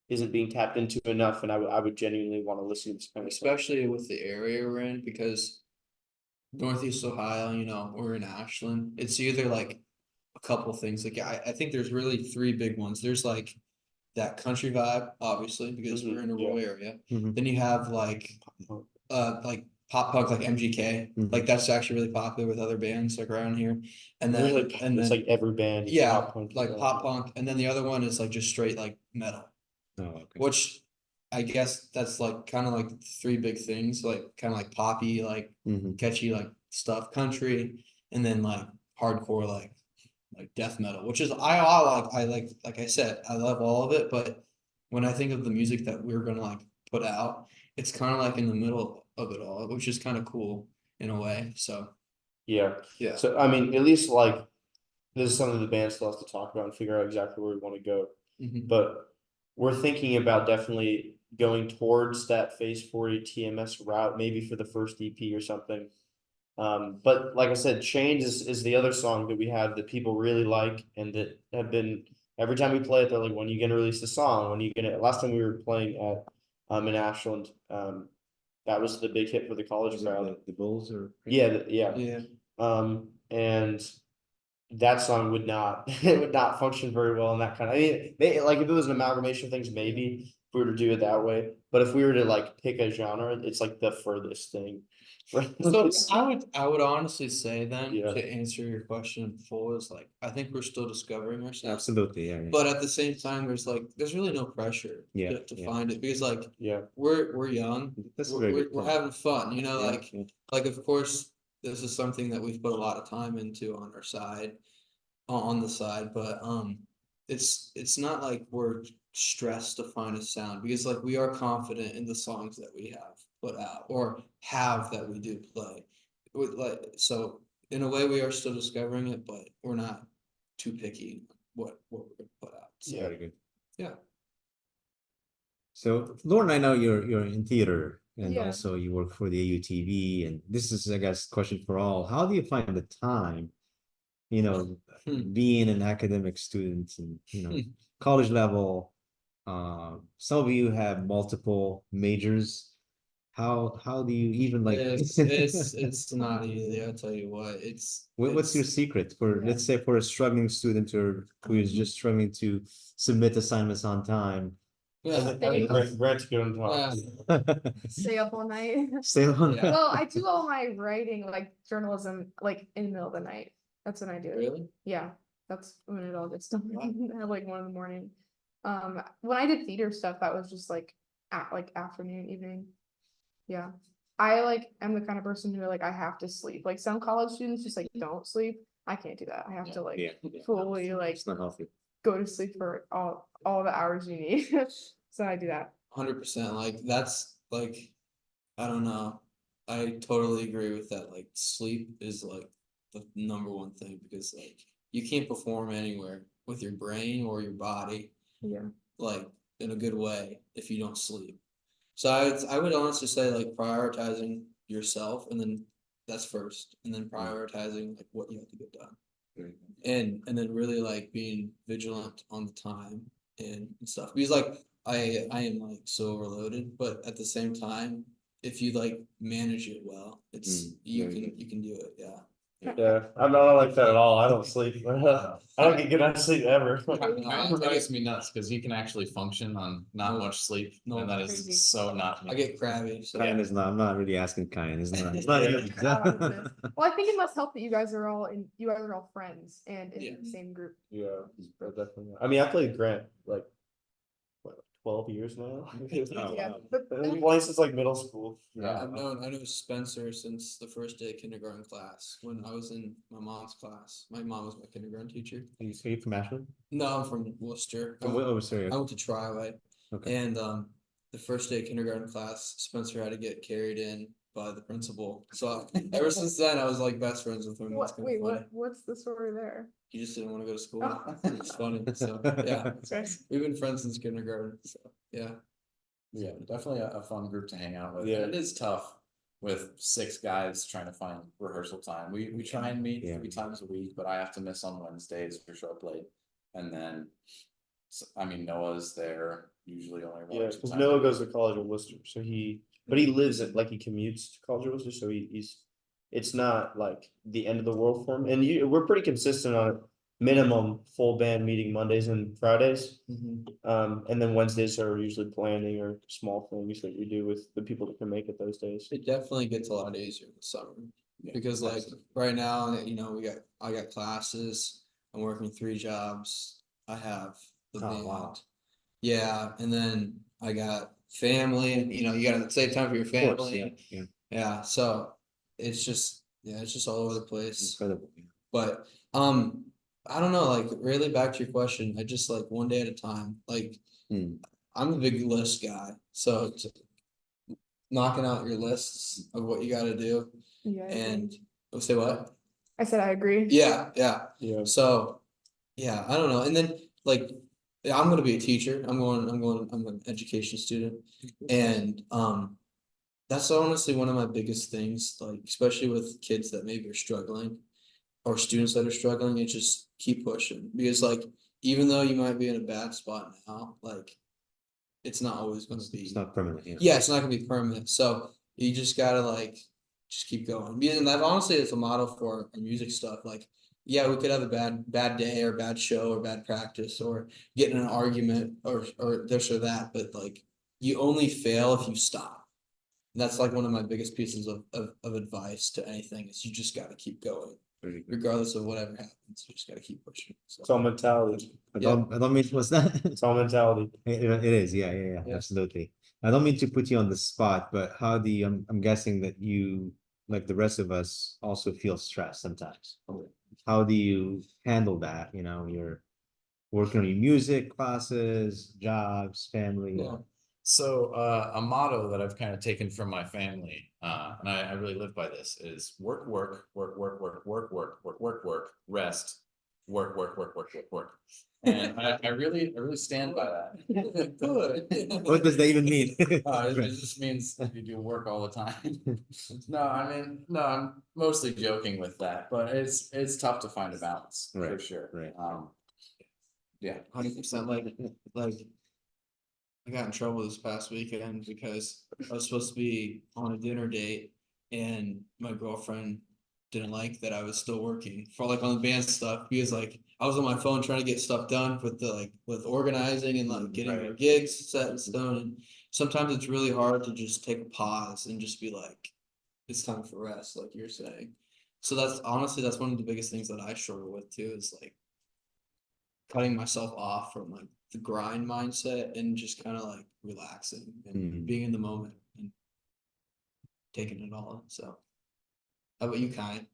[SPEAKER 4] isn't being tapped into enough, and I would genuinely want to listen to this kind of stuff.
[SPEAKER 5] Especially with the area we're in, because Northeast Ohio, you know, we're in Ashland. It's either like a couple things. Like I think there's really three big ones. There's like that country vibe, obviously, because we're in a rural area.
[SPEAKER 3] Mhm.
[SPEAKER 5] Then you have like pop punk, like MGK.
[SPEAKER 3] Mhm.
[SPEAKER 5] Like that's actually really popular with other bands like around here. And then
[SPEAKER 4] Really, it's like every band. Is
[SPEAKER 5] yeah,
[SPEAKER 4] pop punk,
[SPEAKER 5] like pop punk. And then the other one is like just straight like metal.
[SPEAKER 3] Oh, okay.
[SPEAKER 5] Which I guess that's like kind of like three big things, like kind of like poppy, like
[SPEAKER 3] Mhm.
[SPEAKER 5] catchy, like stuff, country, and then like hardcore, like death metal, which is I like I said, I love all of it, but when I think of the music that we're gonna like put out, it's kind of like in the middle of it all, which is kind of cool in a way. So
[SPEAKER 4] Yeah.
[SPEAKER 5] yeah.
[SPEAKER 4] So I mean, at least like this is something the band still has to talk about and figure out exactly where we want to go.
[SPEAKER 5] Mhm.
[SPEAKER 4] But we're thinking about definitely going towards that Phase 40 TMS route, maybe for the first EP or something. But like I said, Change is the other song that we have that people really like and that have been every time we play it, they're like, when are you gonna release the song? When are you gonna last time we were playing at in Ashland, that was the big hit for the college
[SPEAKER 3] Is it
[SPEAKER 4] crowd.
[SPEAKER 3] the Bulls or?
[SPEAKER 4] Yeah, yeah.
[SPEAKER 5] Yeah.
[SPEAKER 4] And that song would not it would not function very well in that kind of. I mean, like if it was an amalgamation of things, maybe if we were to do it that way. But if we were to like pick a genre, it's like the furthest thing.
[SPEAKER 5] So I would honestly say then
[SPEAKER 4] Yeah.
[SPEAKER 5] to answer your question before is like I think we're still discovering ourselves.
[SPEAKER 3] Absolutely, yeah.
[SPEAKER 5] But at the same time, there's really no pressure
[SPEAKER 3] Yeah,
[SPEAKER 5] to
[SPEAKER 3] yeah.
[SPEAKER 5] find it because like
[SPEAKER 4] Yeah.
[SPEAKER 5] we're young,
[SPEAKER 3] That's a very good
[SPEAKER 5] we're
[SPEAKER 3] point.
[SPEAKER 5] having fun, you know,
[SPEAKER 3] Yeah,
[SPEAKER 5] like
[SPEAKER 3] yeah.
[SPEAKER 5] like of course this is something that we've put a lot of time into on our side, on the side, but it's not like we're stressed to find a sound because like we are confident in the songs that we have put out or have that we do play. With like so in a way we are still discovering it, but we're not too picky what we're gonna put out. So
[SPEAKER 3] Very good.
[SPEAKER 5] yeah.
[SPEAKER 3] So Lauren, I know you're in theater and
[SPEAKER 2] Yeah.
[SPEAKER 3] also you work for the AUTV, and this is, I guess, question for all. How do you find the time, you know, being an academic student and, you know, college level? Some of you have multiple majors. How do you even like?
[SPEAKER 5] It's not easy, I'll tell you what.
[SPEAKER 3] What's your secret for, let's say, for a struggling student or who is just struggling to submit assignments on time?
[SPEAKER 5] yeah.
[SPEAKER 4] Grant's good on top.
[SPEAKER 2] Stay up all night.
[SPEAKER 3] Stay on.
[SPEAKER 5] Yeah.
[SPEAKER 2] Well, I do all my writing, like journalism, like in the middle of the night. That's when I do it.
[SPEAKER 5] Really?
[SPEAKER 2] Yeah, that's when it all gets done.
[SPEAKER 5] Wow.
[SPEAKER 2] At like 1 in the morning. When I did theater stuff, that was just like afternoon, evening. Yeah. I like am the kind of person who like I have to sleep. Like some college students just like don't sleep. I can't do that. I have to like
[SPEAKER 3] Yeah,
[SPEAKER 2] fully like
[SPEAKER 3] it's not healthy.
[SPEAKER 2] go to sleep for all the hours you need. So I do that.
[SPEAKER 5] 100%. Like that's like I don't know. I totally agree with that. Like sleep is like the number one thing because like you can't perform anywhere with your brain or your body
[SPEAKER 2] Yeah.
[SPEAKER 5] like in a good way if you don't sleep. So I would honestly say like prioritizing yourself and then that's first and then prioritizing like what you have to get done. And then really like being vigilant on the time and stuff because like I am like so overloaded, but at the same time, if you like manage it well, it's you can do it. Yeah.
[SPEAKER 4] Yeah, I'm not like that at all. I don't sleep. I don't get good night's sleep ever.
[SPEAKER 6] It drives me nuts because you can actually function on not
[SPEAKER 5] No.
[SPEAKER 6] much sleep,
[SPEAKER 5] No.
[SPEAKER 6] and that
[SPEAKER 2] Crazy.
[SPEAKER 6] is so not
[SPEAKER 5] I
[SPEAKER 6] me.
[SPEAKER 5] get crabby. So
[SPEAKER 3] Kayan is not. I'm not really asking Kayan. It's not. It's not.
[SPEAKER 2] Yeah. Well, I think it must help that you guys are all friends and in
[SPEAKER 5] Yeah.
[SPEAKER 2] the same group.
[SPEAKER 4] Yeah, definitely. I mean, I played Grant like what, 12 years now.
[SPEAKER 3] Oh,
[SPEAKER 2] Yeah.
[SPEAKER 3] wow.
[SPEAKER 2] But
[SPEAKER 4] I've been playing since like middle school.
[SPEAKER 5] yeah, I know Spencer since the first day of kindergarten class when I was in my mom's class. My mom was my kindergarten teacher.
[SPEAKER 3] Are you from Ashland?
[SPEAKER 5] No, I'm from Worcester.
[SPEAKER 3] Oh, sorry.
[SPEAKER 5] I went to Triway.
[SPEAKER 3] Okay.
[SPEAKER 5] And the first day of kindergarten class, Spencer had to get carried in by the principal. So ever since then, I was like best friends with him. It's
[SPEAKER 2] What,
[SPEAKER 5] kind
[SPEAKER 2] wait,
[SPEAKER 5] of funny.
[SPEAKER 2] what's the story there?
[SPEAKER 5] He just didn't want to go to school.
[SPEAKER 2] Oh.
[SPEAKER 5] It's funny. So yeah,
[SPEAKER 2] Okay.
[SPEAKER 5] we've been friends since kindergarten. So yeah.
[SPEAKER 6] Yeah, definitely a fun group to hang out with.
[SPEAKER 4] Yeah.
[SPEAKER 6] And it is tough with 6 guys trying to find rehearsal time. We try and meet
[SPEAKER 3] Yeah.
[SPEAKER 6] 3 times a week, but I have to miss on Wednesdays for show up late. And then, I mean, Noah's there usually only 1
[SPEAKER 4] Yeah,
[SPEAKER 6] or 2
[SPEAKER 4] because
[SPEAKER 6] times.
[SPEAKER 4] Noah goes to college in Worcester, so but he lives at, like, he commutes to college in Worcester, so it's not like the end of the world for him, and we're pretty consistent on minimum full band meeting Mondays and Fridays. And then Wednesdays are usually planning or small things that we do with the people that can make it those days.
[SPEAKER 5] It definitely gets a lot easier in the summer.
[SPEAKER 6] Yeah,
[SPEAKER 5] Because like
[SPEAKER 6] absolutely.
[SPEAKER 5] right now, you know, I got classes, I'm working 3 jobs, I have the
[SPEAKER 3] Oh,
[SPEAKER 5] band.
[SPEAKER 3] wow.
[SPEAKER 5] Yeah, and then I got family, and you know, you gotta save time for your
[SPEAKER 3] Of course,
[SPEAKER 5] family.
[SPEAKER 3] yeah,
[SPEAKER 5] Yeah, so it's just, yeah, it's just all over the place.
[SPEAKER 3] incredible. Yeah.
[SPEAKER 5] But I don't know, like really back to your question, I just like one day at a time. Like
[SPEAKER 3] Hmm.
[SPEAKER 5] I'm a big list guy, so it's knocking out your lists of what you gotta do.
[SPEAKER 2] Yeah. I agree.
[SPEAKER 5] And say what?
[SPEAKER 2] I said I agree.
[SPEAKER 5] Yeah, yeah.
[SPEAKER 4] Yeah.
[SPEAKER 5] So, yeah, I don't know. And then like I'm gonna be a teacher. I'm an education student. And that's honestly one of my biggest things, like especially with kids that maybe are struggling or students that are struggling, it's just keep pushing. Because like even though you might be in a bad spot now, like it's not always gonna be
[SPEAKER 3] It's not permanent, yeah.
[SPEAKER 5] yeah, it's not gonna be permanent. So you just gotta like just keep going. And that honestly is a model for our music stuff. Like, yeah, we could have a bad day or bad show or bad practice or get in an argument or this or that, but like you only fail if you stop. That's like one of my biggest pieces of advice to anything is you just gotta keep going.
[SPEAKER 3] Very good.
[SPEAKER 5] Regardless of whatever happens, you just gotta keep pushing. So
[SPEAKER 4] It's all mentality.
[SPEAKER 3] I don't mean, what's that?
[SPEAKER 4] It's all mentality.
[SPEAKER 3] It is, yeah,
[SPEAKER 4] Yeah.
[SPEAKER 3] absolutely. I don't mean to put you on the spot, but how do you, I'm guessing that you, like the rest of us, also feel stressed sometimes. How do you handle that? You know, you're working on your music classes, jobs, family.
[SPEAKER 5] yeah.
[SPEAKER 6] So a motto that I've kind of taken from my family, and I really live by this, is work, rest, work. And I really stand by that.
[SPEAKER 5] Good.
[SPEAKER 3] What does that even mean?
[SPEAKER 6] It just means you do work all the time. No, I'm mostly joking with that, but it's tough to find a balance for
[SPEAKER 3] Right,
[SPEAKER 6] sure.
[SPEAKER 3] right.
[SPEAKER 6] Yeah.
[SPEAKER 5] 100%. Like I got in trouble this past weekend because I was supposed to be on a dinner date and my girlfriend didn't like that I was still working for like on the band stuff because like I was on my phone trying to get stuff done with with organizing and like getting our
[SPEAKER 3] Right.
[SPEAKER 5] gigs set in stone. And sometimes it's really hard to just take a pause and just be like, it's time for rest, like you're saying. So that's one of the biggest things that I struggle with too, is like cutting myself off from like the grind mindset and just kind of like relaxing and
[SPEAKER 3] Mhm.
[SPEAKER 5] being in the moment and taking it all in. So how about you, Kayin?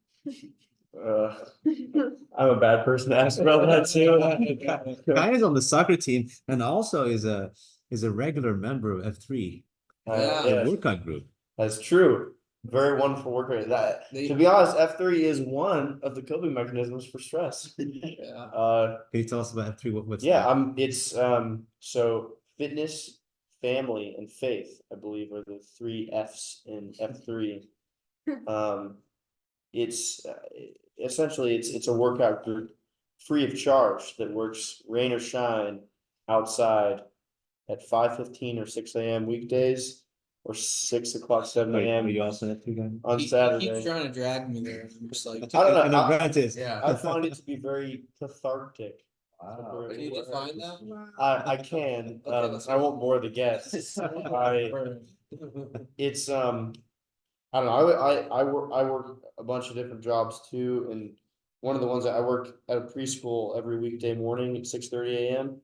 [SPEAKER 4] I'm a bad person to ask about that too.
[SPEAKER 3] Guy is on the soccer team and also is a regular member of F3,
[SPEAKER 5] Yeah.
[SPEAKER 3] the workout group.
[SPEAKER 4] That's true. Very wonderful work rate. To be honest, F3 is one of the coping mechanisms for stress.
[SPEAKER 5] Yeah.
[SPEAKER 4] Can
[SPEAKER 3] you tell us about F3? What's
[SPEAKER 4] yeah,
[SPEAKER 3] that?
[SPEAKER 4] it's so fitness, family, and faith, I believe, are the 3 Fs in F3. It's essentially it's a workout group free of charge that works rain or shine outside at 5:15 or 6 a.m. weekdays or 6 o'clock, 7
[SPEAKER 3] Wait, are
[SPEAKER 4] a.m.
[SPEAKER 3] you also an F3 guy?
[SPEAKER 4] on
[SPEAKER 5] He keeps
[SPEAKER 4] Saturday.
[SPEAKER 5] trying to drag me there. I'm just like,
[SPEAKER 4] I don't know.
[SPEAKER 3] I know Grant is.
[SPEAKER 6] Yeah.
[SPEAKER 4] I find it to be very cathartic.
[SPEAKER 6] Wow.
[SPEAKER 5] can you define that?
[SPEAKER 2] Wow.
[SPEAKER 4] I can.
[SPEAKER 5] Okay, let's
[SPEAKER 4] I won't bore the guests. It's I don't know. I work a bunch of different jobs too, and one of the ones that I work at a preschool every weekday morning at 6:30 a.m.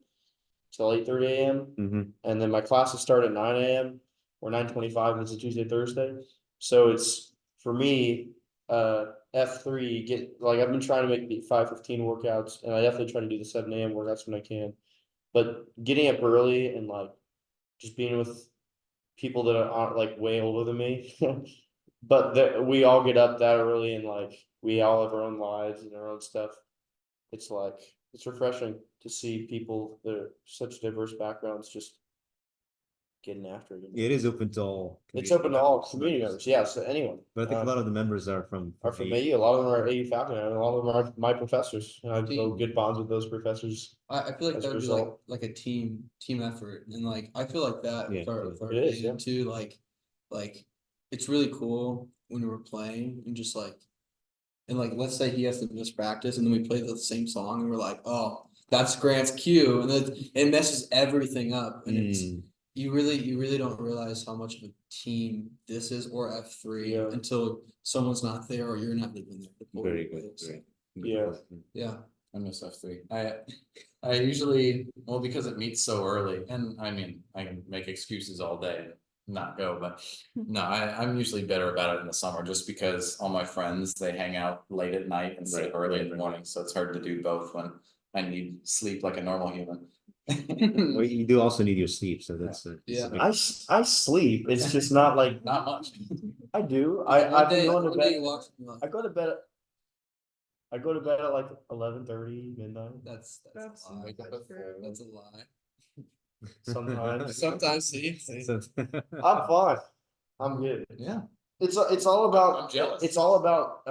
[SPEAKER 4] till 8:30 a.m.
[SPEAKER 3] Mhm.
[SPEAKER 4] And then my classes start at 9 a.m. or 9:25 if it's a Tuesday, Thursday. So it's for me, F3 I've been trying to make the 5:15 workouts, and I definitely try to do the 7 a.m. workouts when I can. But getting up early and like just being with people that aren't like way older than me, but we all get up that early and like we all have our own lives and our own stuff. It's like it's refreshing to see people that are such diverse backgrounds just getting after it.
[SPEAKER 3] Yeah, it is open to all.
[SPEAKER 4] It's
[SPEAKER 3] community
[SPEAKER 4] open to all
[SPEAKER 3] members, not
[SPEAKER 4] community
[SPEAKER 3] just-
[SPEAKER 4] members, yeah, so anyone.
[SPEAKER 3] But I think a lot of the members are from.
[SPEAKER 4] Are from AU, a lot of them are AU faculty, and a lot of them are my professors, and I
[SPEAKER 5] See?
[SPEAKER 4] build good bonds with those professors.
[SPEAKER 5] I feel like
[SPEAKER 4] As a
[SPEAKER 5] that would be
[SPEAKER 4] result.
[SPEAKER 5] like a team effort, and like I feel like that
[SPEAKER 3] Yeah,
[SPEAKER 5] with our
[SPEAKER 4] it is,
[SPEAKER 5] band too. Like it's really cool when we're playing and just like, and like let's say he has to miss practice, and then we play the same song, and we're like, oh, that's Grant's cue, and then it messes everything up, and it's
[SPEAKER 3] Mm,
[SPEAKER 5] you really don't realize how much of a team this is or F3
[SPEAKER 4] Yeah.
[SPEAKER 5] until someone's not there or you're not even there. to pull
[SPEAKER 3] very
[SPEAKER 5] it,
[SPEAKER 3] good.
[SPEAKER 5] so,
[SPEAKER 3] Very
[SPEAKER 4] Yeah.
[SPEAKER 3] good.
[SPEAKER 5] Yeah.
[SPEAKER 6] I miss F3. I usually, well, because it meets so early, and I mean, I can make excuses all day and not go, but no, I'm usually better about it in the summer just because all my friends, they hang out late at night and sleep
[SPEAKER 3] Right,
[SPEAKER 6] early in
[SPEAKER 3] right,
[SPEAKER 6] the
[SPEAKER 3] right.
[SPEAKER 6] morning, so it's hard to do both when I need sleep like a normal human.
[SPEAKER 3] Well, you do also need your sleep, so that's a.
[SPEAKER 5] Yeah.
[SPEAKER 4] I sleep, it's just not like,
[SPEAKER 6] Not much.
[SPEAKER 4] I do,
[SPEAKER 5] One
[SPEAKER 4] I've
[SPEAKER 5] day,
[SPEAKER 4] been going to
[SPEAKER 5] one day
[SPEAKER 4] bed,
[SPEAKER 5] you walk from like,
[SPEAKER 4] I go to bed at like 11:30 midnight,
[SPEAKER 5] that's
[SPEAKER 2] That's
[SPEAKER 5] a lie.
[SPEAKER 2] not true.
[SPEAKER 5] That's a lie.
[SPEAKER 4] sometimes.
[SPEAKER 5] Sometimes see.
[SPEAKER 3] So-
[SPEAKER 4] I'm fine, I'm good.
[SPEAKER 6] Yeah.
[SPEAKER 4] It's all about.
[SPEAKER 6] I'm jealous.
[SPEAKER 4] It's all about,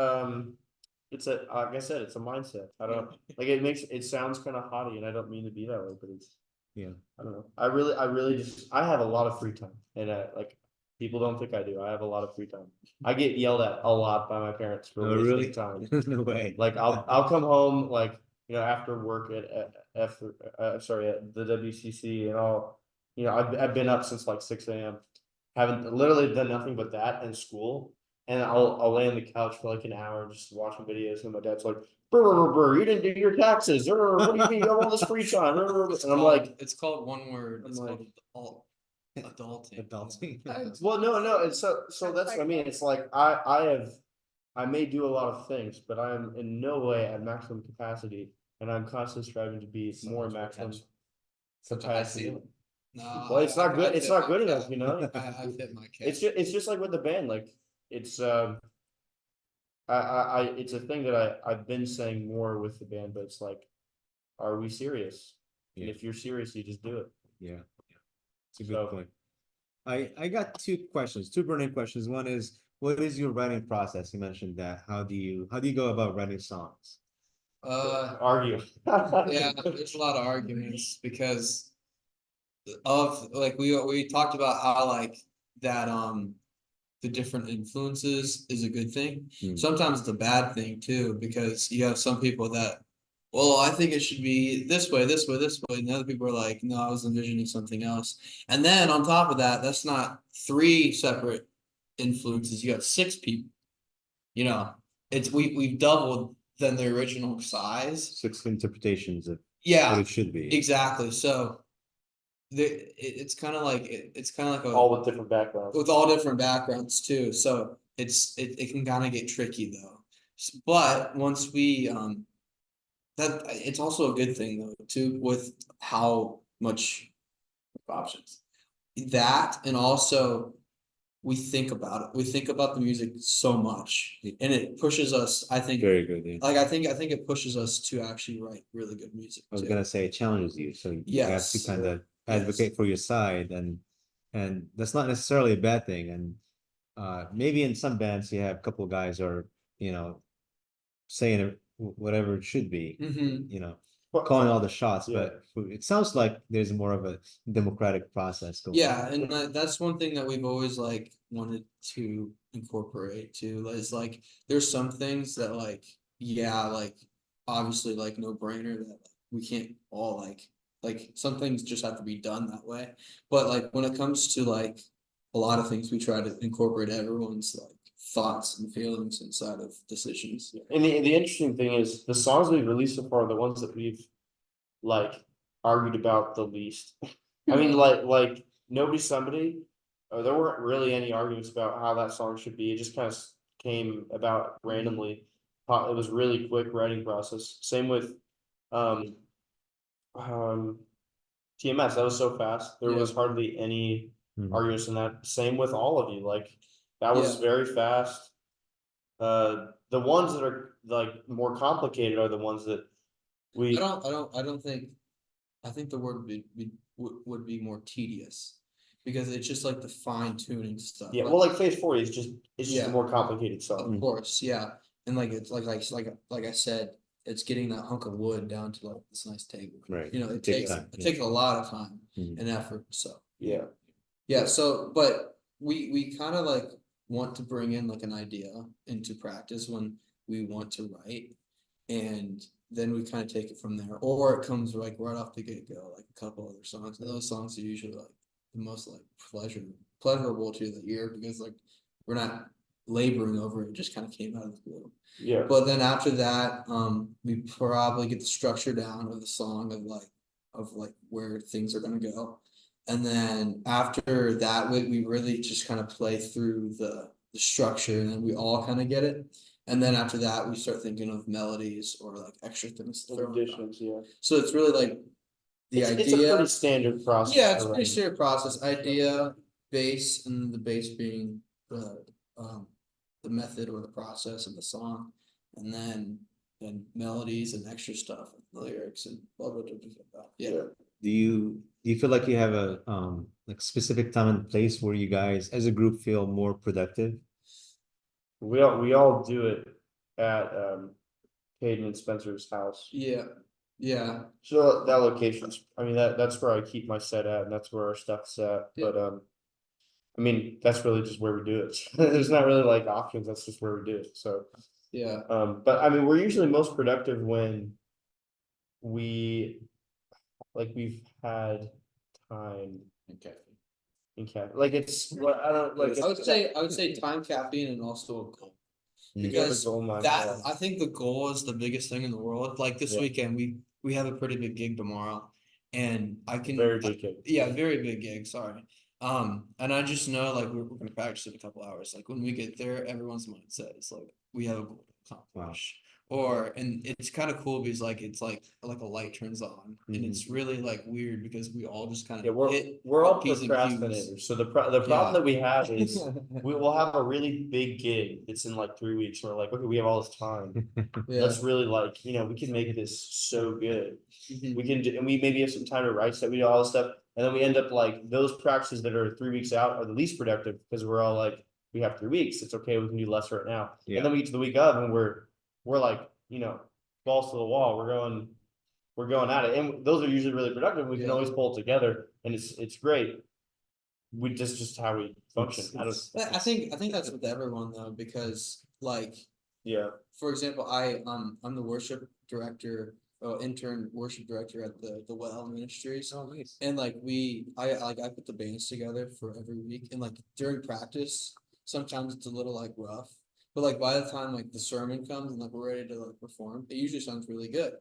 [SPEAKER 4] it's a, like I said, it's a mindset. I don't, like, it sounds kind of haughty and I don't mean to be that way, but it's,
[SPEAKER 3] Yeah,
[SPEAKER 4] I don't know. I really just, I have a lot of free time and like, people don't think I do. I have a lot of free time. I get yelled at a lot by my parents for
[SPEAKER 3] oh,
[SPEAKER 4] wasting
[SPEAKER 3] really?
[SPEAKER 4] time.
[SPEAKER 3] No way.
[SPEAKER 4] Like I'll come home like, after work at sorry, at the WCC and I've been up since like 6 a.m. Haven't literally done nothing but that and school. And I'll lay on the couch for like an hour just watching videos and my dad's like, brr, you didn't do your taxes, or what do you mean you have all this free time? And I'm like,
[SPEAKER 5] It's called one word.
[SPEAKER 4] I'm
[SPEAKER 5] It's
[SPEAKER 4] like-
[SPEAKER 5] called adulting.
[SPEAKER 3] Adulting.
[SPEAKER 4] well, no, and so that's what I mean. It's like I may do a lot of things, but I am in no way at maximum capacity, and I'm constantly striving to be
[SPEAKER 6] So
[SPEAKER 4] more
[SPEAKER 6] much
[SPEAKER 4] maximum
[SPEAKER 6] potential. Such a high
[SPEAKER 4] capacity.
[SPEAKER 6] ceiling.
[SPEAKER 5] No,
[SPEAKER 4] Well, it's not good.
[SPEAKER 5] I've
[SPEAKER 4] It's
[SPEAKER 5] hit
[SPEAKER 4] not
[SPEAKER 5] my
[SPEAKER 4] good
[SPEAKER 5] cap.
[SPEAKER 4] enough, you know.
[SPEAKER 5] I've hit my cap.
[SPEAKER 4] It's just like with the band, like it's it's a thing that I've been saying more with the band, but it's like, are we serious? And
[SPEAKER 3] Yeah.
[SPEAKER 4] if you're serious, you just do it.
[SPEAKER 3] Yeah, it's a good
[SPEAKER 4] So-
[SPEAKER 3] point. I got two burning questions. One is, what is your writing process? You mentioned that. How do you go about writing songs?
[SPEAKER 4] Argue.
[SPEAKER 5] Yeah, there's a lot of arguments because of like we talked about how like that the different influences is a good thing.
[SPEAKER 3] Hmm.
[SPEAKER 5] Sometimes it's a bad thing too, because you have some people that, well, I think it should be this way, this way, this way, and the other people are like, no, I was envisioning something else. And then on top of that, that's not 3 separate influences. You got 6 people. You know, it's we've doubled than the original size.
[SPEAKER 3] 6 interpretations of what
[SPEAKER 5] Yeah,
[SPEAKER 3] it should be.
[SPEAKER 5] exactly. So it's kind of like it's kind of like
[SPEAKER 4] All with different backgrounds.
[SPEAKER 5] with all different backgrounds too. So it can kind of get tricky though. But once we that it's also a good thing though too with how much
[SPEAKER 6] Options.
[SPEAKER 5] that, and also we think about it. We think about the music so much, and it pushes us. I think
[SPEAKER 3] Very good. Yeah.
[SPEAKER 5] like I think it pushes us to actually write really good music.
[SPEAKER 3] I was
[SPEAKER 5] too.
[SPEAKER 3] gonna say it challenges you, so you have to
[SPEAKER 5] Yes.
[SPEAKER 3] kind of
[SPEAKER 5] Yes.
[SPEAKER 3] advocate for your side, and that's not necessarily a bad thing. And maybe in some bands you have a couple of guys are saying whatever it should be,
[SPEAKER 5] Mhm.
[SPEAKER 3] calling all the shots.
[SPEAKER 4] Yeah.
[SPEAKER 3] But it sounds like there's more of a democratic process going.
[SPEAKER 5] Yeah, and that's one thing that we've always like wanted to incorporate too. Is like there's some things that like like obviously like no brainer that we can't all like some things just have to be done that way. But like when it comes to like a lot of things, we try to incorporate everyone's like thoughts and feelings inside of decisions.
[SPEAKER 4] And the interesting thing is the songs we've released so far are the ones that we've like argued about the least. I mean, like Nobody Somebody, there weren't really any arguments about how that song should be. It just kind of came about randomly. It was really quick writing process. Same with TMS. That was so fast. There
[SPEAKER 5] Yeah.
[SPEAKER 4] was hardly any
[SPEAKER 3] Mhm.
[SPEAKER 4] arguments in that. Same with all of you. Like That was
[SPEAKER 5] Yeah.
[SPEAKER 4] very fast. The ones that are like more complicated are the ones that we.
[SPEAKER 5] I don't think, I think the word would be more tedious. Because it's just like the fine tuning stuff.
[SPEAKER 4] Yeah, well, like phase 40 is just, it's just a
[SPEAKER 5] Yeah.
[SPEAKER 4] more complicated song.
[SPEAKER 5] Of course, yeah, and like it's like I said, it's getting that hunk of wood down to like this nice table.
[SPEAKER 3] Right.
[SPEAKER 5] You know, it
[SPEAKER 3] Takes
[SPEAKER 5] takes
[SPEAKER 3] time,
[SPEAKER 5] it
[SPEAKER 3] yeah.
[SPEAKER 5] takes a lot of time
[SPEAKER 3] Mhm.
[SPEAKER 5] and effort. So
[SPEAKER 4] Yeah.
[SPEAKER 5] yeah, so but we kind of like want to bring in like an idea into practice when we want to write, and then we kind of take it from there, or it comes like right off the get go, like a couple other songs, and those songs are usually like the most like pleasurable to the ear because like we're not laboring over it, it just kind of came out of the blue.
[SPEAKER 4] Yeah.
[SPEAKER 5] But then after that, we probably get the structure down of the song of like where things are gonna go. And then after that, we really just kind of play through the structure and then we all kind of get it. And then after that, we start thinking of melodies or like extra things to throw on top.
[SPEAKER 4] Additions, yeah.
[SPEAKER 5] So it's really like the
[SPEAKER 4] It's a
[SPEAKER 5] idea.
[SPEAKER 4] pretty standard process.
[SPEAKER 5] Yeah, it's a
[SPEAKER 4] for
[SPEAKER 5] pretty
[SPEAKER 4] writing.
[SPEAKER 5] standard process. Idea, bass, and the bass being the method or the process of the song, and then melodies and extra stuff, the lyrics and blah blah blah blah. Blah. Yeah.
[SPEAKER 3] Do you feel like you have a like specific time and place where you guys as a group feel more productive?
[SPEAKER 4] We all do it at Kaden and Spencer's house.
[SPEAKER 5] Yeah. Yeah.
[SPEAKER 4] So that location's, I mean, that's where I keep my set at, and that's where our stuff's at,
[SPEAKER 5] Yeah.
[SPEAKER 4] but I mean, that's really just where we do it. There's not really like options, that's just where we do it, so.
[SPEAKER 5] Yeah.
[SPEAKER 4] But I mean, we're usually most productive when we've had time
[SPEAKER 6] Okay.
[SPEAKER 4] in like it's, well, I don't, like.
[SPEAKER 5] I would say time, caffeine, and also a goal.
[SPEAKER 3] Mhm.
[SPEAKER 5] Because
[SPEAKER 4] goal in mind,
[SPEAKER 5] that
[SPEAKER 4] yeah.
[SPEAKER 5] I think the goal is the biggest thing in the world. Like this
[SPEAKER 4] Yeah.
[SPEAKER 5] weekend, we have a pretty big gig tomorrow, and I can
[SPEAKER 4] Very big gig.
[SPEAKER 5] Yeah, very big gig. Sorry. And I just know like we're gonna practice in a couple hours. Like when we get there, everyone's mindset is like we have a goal to accomplish. And it's kind of cool because like it's like a light turns on, and it's really like weird because we all just kind
[SPEAKER 4] Yeah,
[SPEAKER 5] of
[SPEAKER 4] we're all
[SPEAKER 5] P's and
[SPEAKER 4] procrastinators, so the problem that we have is we will have a really big gig, it's in like 3 weeks, and we're like, okay, we have all this time. Let's really like, we can make this so good.
[SPEAKER 5] Mhm.
[SPEAKER 4] We can do, and we maybe have some time to write stuff, we do all this stuff, and then we end up like, those practices that are 3 weeks out are the least productive, because we're all like, we have 3 weeks, it's okay, we can do less right now.
[SPEAKER 3] Yeah.
[SPEAKER 4] And then we get to the week of, and we're like, balls to the wall, we're going at it, and those are usually really productive, we can
[SPEAKER 5] Yeah.
[SPEAKER 4] always pull it together, and it's great. We just how we function.
[SPEAKER 5] I think that's with everyone though, because like
[SPEAKER 4] Yeah.
[SPEAKER 5] for example, I'm the worship director, intern worship director at the WoW Ministries.
[SPEAKER 3] Oh, nice.
[SPEAKER 5] And like I put the bands together for every week, and like during practice, sometimes it's a little like rough. But like by the time like the sermon comes and like we're ready to like perform, it usually sounds really good.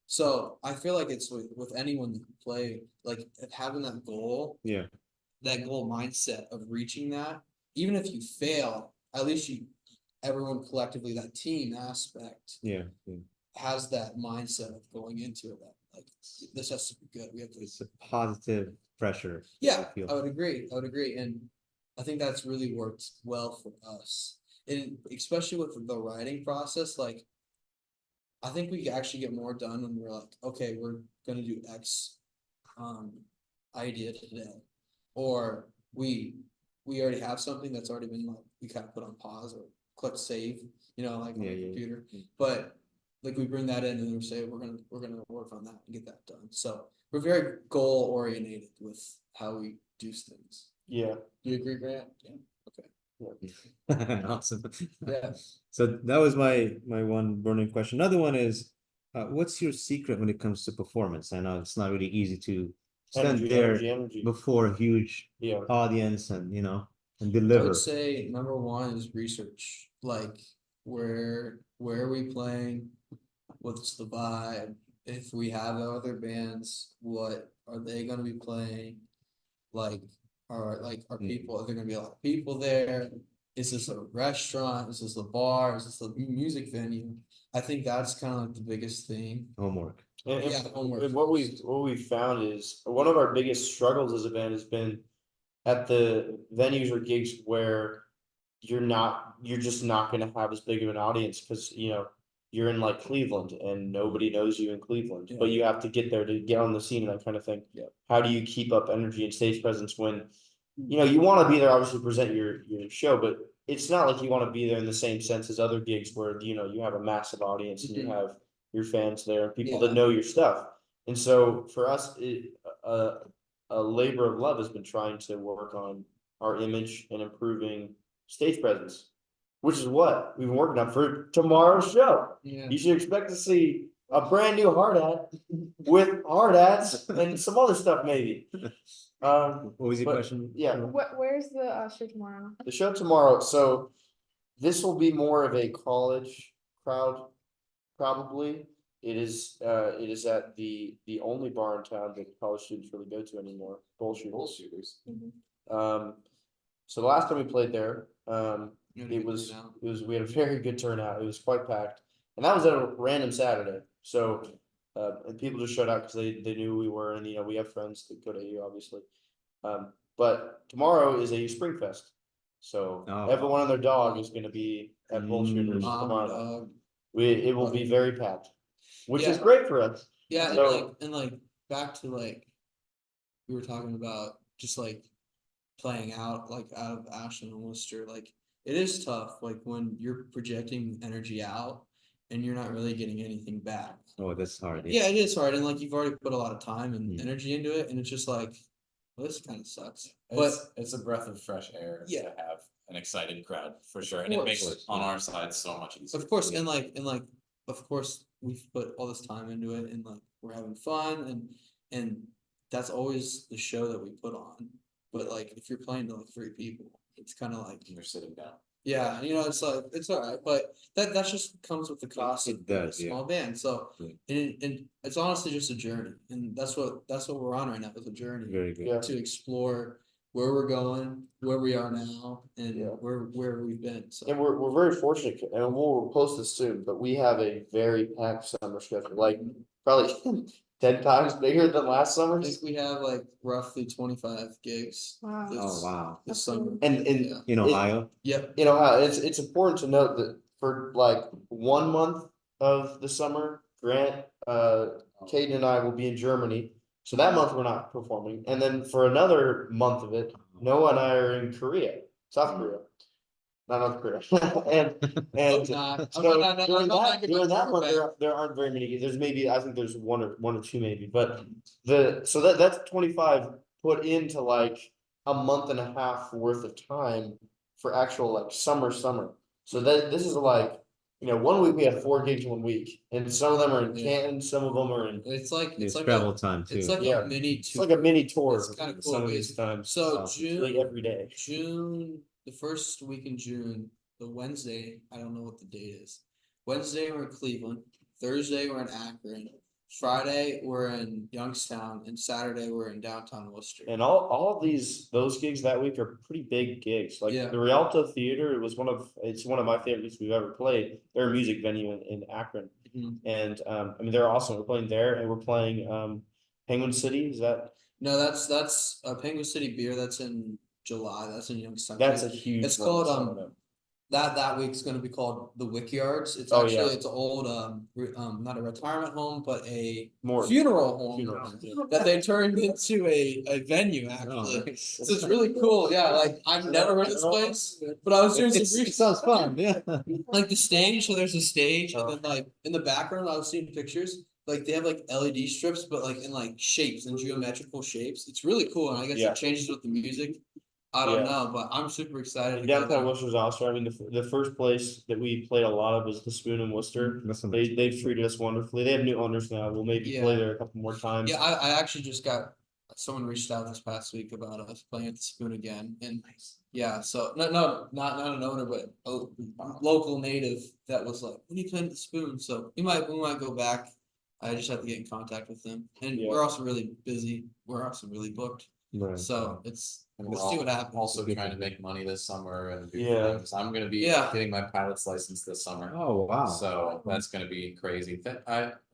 [SPEAKER 5] So I feel like it's with anyone that play, like having that goal,
[SPEAKER 3] Yeah.
[SPEAKER 5] that goal mindset of reaching that, even if you fail, at least everyone collectively, that team aspect
[SPEAKER 3] Yeah.
[SPEAKER 5] has that mindset of going into it that like this has to be good. We have to.
[SPEAKER 3] It's a positive pressure.
[SPEAKER 5] Yeah,
[SPEAKER 3] I feel.
[SPEAKER 5] I would agree, and I think that's really worked well for us, and especially with the writing process. Like, I think we actually get more done when we're like, okay, we're gonna do X, idea today, or we already have something that's already been like we kind of put on pause or click save, like on the computer, but. Like we bring that in and we say we're gonna work on that and get that done. So we're very goal oriented with how we do things.
[SPEAKER 4] Yeah.
[SPEAKER 5] Do you agree, Grant? Yeah. Okay.
[SPEAKER 3] Awesome.
[SPEAKER 5] Yeah.
[SPEAKER 3] So that was my one burning question. Another one is, what's your secret when it comes to performance? I know it's not really easy to stand there
[SPEAKER 4] Energy.
[SPEAKER 3] before a huge audience and and deliver.
[SPEAKER 5] I would say number one is research. Like where are we playing? What's the vibe? If we have other bands, what are they gonna be playing? Like are people, are there gonna be a lot of people there? Is this a restaurant? Is this a bar? Is this a music venue? I think that's kind of like the biggest thing.
[SPEAKER 3] Homework.
[SPEAKER 5] Homework.
[SPEAKER 4] And what we've found is one of our biggest struggles as a band has been at the venues or gigs where you're just not gonna have as big of an audience, because you're in like Cleveland and nobody knows you in Cleveland, but you have to get there to get on the scene and that kind of thing.
[SPEAKER 5] Yeah.
[SPEAKER 4] How do you keep up energy and stage presence when, you want to be there, obviously present your show, but it's not like you want to be there in the same sense as other gigs where, you have a massive audience and you have your fans there, people that
[SPEAKER 5] Yeah.
[SPEAKER 4] know your stuff. And so for us, a labor of love has been trying to work on our image and improving stage presence, which is what we've been working on for tomorrow's show.
[SPEAKER 5] Yeah.
[SPEAKER 4] You should expect to see a brand new hard hat with hard hats and some other stuff maybe.
[SPEAKER 3] What was your
[SPEAKER 4] but,
[SPEAKER 3] question?
[SPEAKER 4] Yeah,
[SPEAKER 2] Where's the show tomorrow?
[SPEAKER 4] the show tomorrow. So this will be more of a college crowd, probably. It is at the only bar in town that college students really go to anymore. Bullshooters. So the last time we played there, it was we had a very good turnout. It was quite packed, and that was at a random Saturday. So and people just showed up because they knew we were, and we have friends that go to AU, obviously. But tomorrow is a Spring Fest, so everyone and their dog is going to be at Bullshooters tomorrow. It will be very packed, which is great for us.
[SPEAKER 5] Yeah,
[SPEAKER 4] So,
[SPEAKER 5] and back to we were talking about just playing out out of Ashland and Worcester, it is tough when you're projecting energy out and you're not really getting anything back.
[SPEAKER 3] Oh, that's hard.
[SPEAKER 5] Yeah, it is hard, and you've already put a lot of time and energy into it, and it's just well, this kind of sucks. But
[SPEAKER 6] It's a breath of fresh air
[SPEAKER 5] Yeah.
[SPEAKER 6] to have an excited crowd for sure, and it makes it on our side so much easier.
[SPEAKER 5] of course, and of course we've put all this time into it, and we're having fun, and that's always the show that we put on. But if you're playing to 3 people, it's kind of
[SPEAKER 6] You're sitting down.
[SPEAKER 5] yeah, it's it's all right, but that just comes with the cost of
[SPEAKER 3] It does,
[SPEAKER 5] a small band. So
[SPEAKER 3] Yeah.
[SPEAKER 5] and it's honestly just a journey, and that's what we're on right now, is a journey
[SPEAKER 3] Very good.
[SPEAKER 4] Yeah.
[SPEAKER 5] to explore where we're going, where we are now, and
[SPEAKER 4] Yeah.
[SPEAKER 5] where we've been. So
[SPEAKER 4] and we're very fortunate, and we'll post this soon, but we have a very packed summer schedule, probably 10 times bigger than last
[SPEAKER 5] I
[SPEAKER 4] summer's.
[SPEAKER 5] think we have roughly 25 gigs.
[SPEAKER 2] Wow.
[SPEAKER 3] Oh, wow.
[SPEAKER 5] This
[SPEAKER 2] That's
[SPEAKER 5] summer.
[SPEAKER 4] And
[SPEAKER 5] Yeah.
[SPEAKER 3] In Ohio?
[SPEAKER 5] Yep.
[SPEAKER 4] It's important to note that for 1 month of the summer, Grant, Kaden and I will be in Germany. So that month we're not performing. And then for another month of it, Noah and I are in Korea, South Korea. Not North Korea. and so during that month there aren't very many. There's maybe, I think there's one or two maybe, but that's 25 put into a month and a half worth of time for actual summer. So this is 1 week we have 4 gigs 1 week, and some of them are in Canton, some of them are in.
[SPEAKER 5] It's
[SPEAKER 3] It's travel time too.
[SPEAKER 5] It's a mini
[SPEAKER 4] It's like a mini tour.
[SPEAKER 5] It's kind of cool.
[SPEAKER 4] Some of these times.
[SPEAKER 5] So
[SPEAKER 4] It's
[SPEAKER 5] June,
[SPEAKER 4] every day.
[SPEAKER 5] the first week in June, the Wednesday, I don't know what the date is. Wednesday we're in Cleveland, Thursday we're in Akron, Friday we're in Youngstown, and Saturday we're in downtown Worcester.
[SPEAKER 4] And all those gigs that week are pretty big gigs.
[SPEAKER 5] Yeah.
[SPEAKER 4] The Rialto Theater, it's one of my favorites we've ever played. They're a music venue in Akron.
[SPEAKER 5] Mhm.
[SPEAKER 4] And they're awesome. We're playing there, and we're playing Penguin City. Is that
[SPEAKER 5] No, that's Penguin City Beer. That's in July. That's in Youngstown.
[SPEAKER 4] that's a huge
[SPEAKER 5] It's
[SPEAKER 4] one,
[SPEAKER 5] called
[SPEAKER 4] so
[SPEAKER 5] that week's gonna be called the Wickyards. It's
[SPEAKER 4] Oh,
[SPEAKER 5] actually
[SPEAKER 4] yeah.
[SPEAKER 5] it's an old not a retirement home, but a
[SPEAKER 4] more
[SPEAKER 5] funeral home
[SPEAKER 4] funerals, yeah.
[SPEAKER 5] that they turned into a venue
[SPEAKER 3] Oh,
[SPEAKER 5] actually.
[SPEAKER 3] nice.
[SPEAKER 5] So it's really cool. Yeah, I've never heard of this place, but I was doing some
[SPEAKER 3] It
[SPEAKER 5] research.
[SPEAKER 3] sounds fun, yeah.
[SPEAKER 5] The stage, so there's a stage, and then in the background I was seeing pictures. They have LED strips, but in shapes and geometrical shapes. It's really cool, and I guess
[SPEAKER 4] Yeah.
[SPEAKER 5] it changes with the music. I don't know, but I'm super excited. to go
[SPEAKER 4] Downtown
[SPEAKER 5] there.
[SPEAKER 4] Worcester's awesome. I mean, the first place that we played a lot of was the Spoon in Worcester. They've treated us wonderfully. They have new owners now. We'll maybe play there a couple more times.
[SPEAKER 5] Yeah, I actually just got someone reached out this past week about us playing at the Spoon again, and yeah, so not an owner, but a local native that was like, "When are you playing at the Spoon?" So we might go back. I just have to get in contact with them, and we're also really busy. We're also really booked,
[SPEAKER 3] Right.
[SPEAKER 5] so let's see what happens.
[SPEAKER 6] Also trying to make money this summer and do
[SPEAKER 4] Yeah.
[SPEAKER 6] things. I'm gonna be
[SPEAKER 5] Yeah.
[SPEAKER 6] getting my pilot's license this summer.
[SPEAKER 3] Oh, wow.
[SPEAKER 6] So that's gonna be crazy.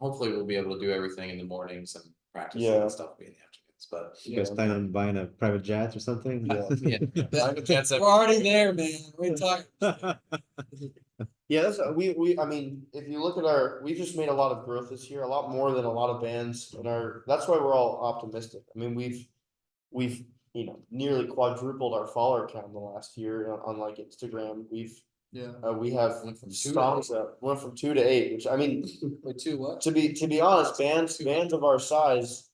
[SPEAKER 6] Hopefully we'll be able to do everything in the mornings and practice
[SPEAKER 4] Yeah.
[SPEAKER 6] and stuff will be in the afternoons. but.
[SPEAKER 3] You guys plan on buying a private jet or something?
[SPEAKER 5] Yeah.
[SPEAKER 6] Private jets
[SPEAKER 5] We're already there, man. We're talking.
[SPEAKER 4] Yeah, that's, I mean, if you look at we just made a lot of growth this year, a lot more than a lot of bands in that's why we're all optimistic. I mean, we've, nearly quadrupled our follower count in the last year on like Instagram.
[SPEAKER 5] Yeah.
[SPEAKER 4] We have
[SPEAKER 5] Went from 2 to
[SPEAKER 4] songs that went from 2 to 8, which I mean,
[SPEAKER 5] Wait, 2 what?
[SPEAKER 4] to be honest, bands of our size,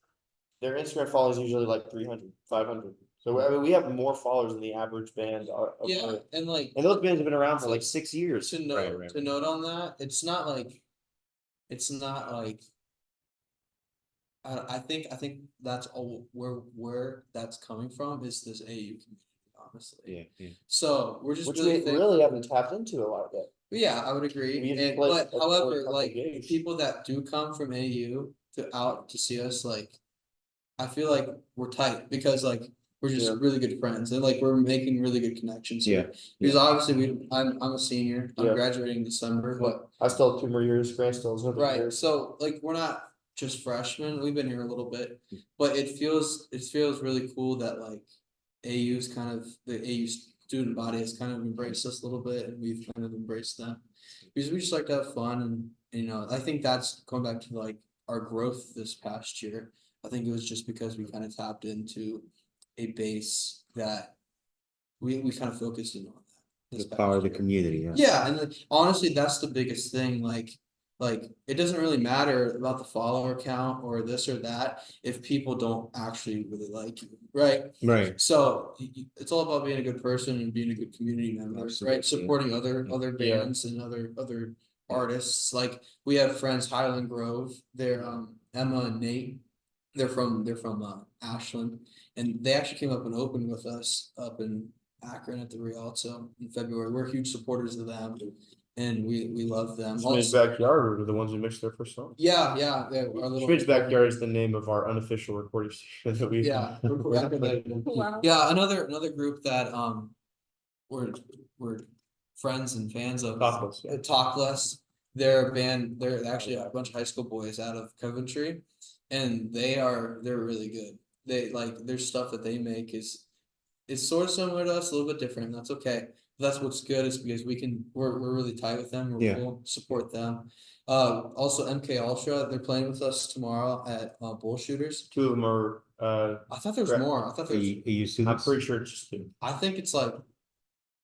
[SPEAKER 4] their Instagram followers usually like 300, 500. So I mean, we have more followers than the average band.
[SPEAKER 5] Yeah, and like
[SPEAKER 4] And those bands have been around for like 6 years.
[SPEAKER 5] to note on that, it's not like I think that's all where that's coming from is this AU community, honestly.
[SPEAKER 3] Yeah.
[SPEAKER 5] So we're just
[SPEAKER 4] Which
[SPEAKER 5] really
[SPEAKER 4] we
[SPEAKER 5] thankful.
[SPEAKER 4] really haven't tapped into a lot yet.
[SPEAKER 5] Yeah, I would agree.
[SPEAKER 4] We
[SPEAKER 5] And,
[SPEAKER 4] played
[SPEAKER 5] but
[SPEAKER 4] a
[SPEAKER 5] however,
[SPEAKER 4] couple
[SPEAKER 5] like the
[SPEAKER 4] gigs.
[SPEAKER 5] people that do come from AU to see us, like I feel like we're tight because like we're just
[SPEAKER 4] Yeah.
[SPEAKER 5] really good friends and like we're making really good connections here. Because obviously I'm a senior. I'm
[SPEAKER 4] Yeah.
[SPEAKER 5] graduating in December, but
[SPEAKER 4] I still have 2 more years, Grant still has another
[SPEAKER 5] right.
[SPEAKER 4] year.
[SPEAKER 5] So like we're not just freshmen. We've been here a little bit, but it feels really cool that like AU's kind of the AU student body has kind of embraced us a little bit, and we've kind of embraced them because we just like to have fun and I think that's going back to like our growth this past year. I think it was just because we kind of tapped into a base that we kind of focused in on that.
[SPEAKER 3] The
[SPEAKER 5] this
[SPEAKER 3] power of
[SPEAKER 5] past
[SPEAKER 3] the
[SPEAKER 5] year.
[SPEAKER 3] community, yeah.
[SPEAKER 5] Yeah, and like, honestly, that's the biggest thing. Like it doesn't really matter about the follower count or this or that if people don't actually really like you, right?
[SPEAKER 3] Right.
[SPEAKER 5] So it's all about being a good person and being a good community member,
[SPEAKER 3] Absolutely.
[SPEAKER 5] right? Supporting other
[SPEAKER 4] Yeah.
[SPEAKER 5] bands and other artists. Like we have friends Highland Grove. They're Emma and Nate. They're from Ashland, and they actually came up and opened with us up in Akron at the Rialto in February. We're huge supporters of them, and we love them.
[SPEAKER 4] Schmidt's Backyard are the ones who mixed their first song.
[SPEAKER 5] Yeah, our little
[SPEAKER 4] Schmidt's Backyard is the name of our unofficial recording station that we.
[SPEAKER 5] Yeah,
[SPEAKER 2] Wow.
[SPEAKER 5] yeah. Another group that we're friends and fans of.
[SPEAKER 4] Talkless, yeah.
[SPEAKER 5] Talkless. They're a band. They're actually a bunch of high school boys out of Coventry, and they're really good. They like their stuff that they make is sort of similar to us, a little bit different. And that's okay. That's what's good is because we're really tight with them. We'll support them. Also MK Ultra, they're playing with us tomorrow at Bull Shooters.
[SPEAKER 4] 2 of them are.
[SPEAKER 5] I thought there was more. I thought there was.
[SPEAKER 3] AU
[SPEAKER 4] I'm
[SPEAKER 3] students?
[SPEAKER 4] pretty sure it's just 2.
[SPEAKER 5] I think it's like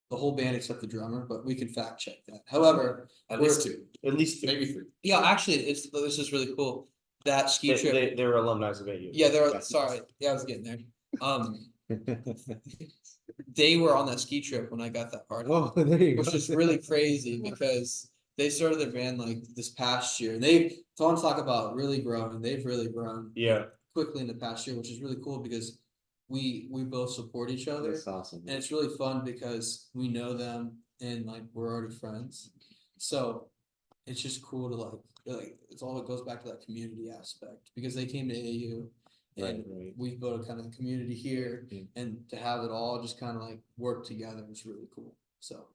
[SPEAKER 5] the whole band except the drummer, but we can fact check that. However,
[SPEAKER 6] At least 2,
[SPEAKER 4] At least 2.
[SPEAKER 6] maybe 3.
[SPEAKER 5] yeah, actually, this is really cool. That ski trip.
[SPEAKER 4] They were alumni of AU.
[SPEAKER 5] Yeah, sorry. Yeah, I was getting there. They were on that ski trip when I got that part.
[SPEAKER 3] Oh, there you go.
[SPEAKER 5] Which is really crazy because they started their band like this past year. They want to talk about really growing. They've really grown
[SPEAKER 4] Yeah.
[SPEAKER 5] quickly in the past year, which is really cool because we both support each other.
[SPEAKER 3] That's awesome.
[SPEAKER 5] And it's really fun because we know them and like we're already friends. So it's just cool to like it goes back to that community aspect because they came to AU and
[SPEAKER 3] Right.
[SPEAKER 5] we've built a kind of community here
[SPEAKER 3] Yeah.
[SPEAKER 5] and to have it all just kind of like work together is really cool. So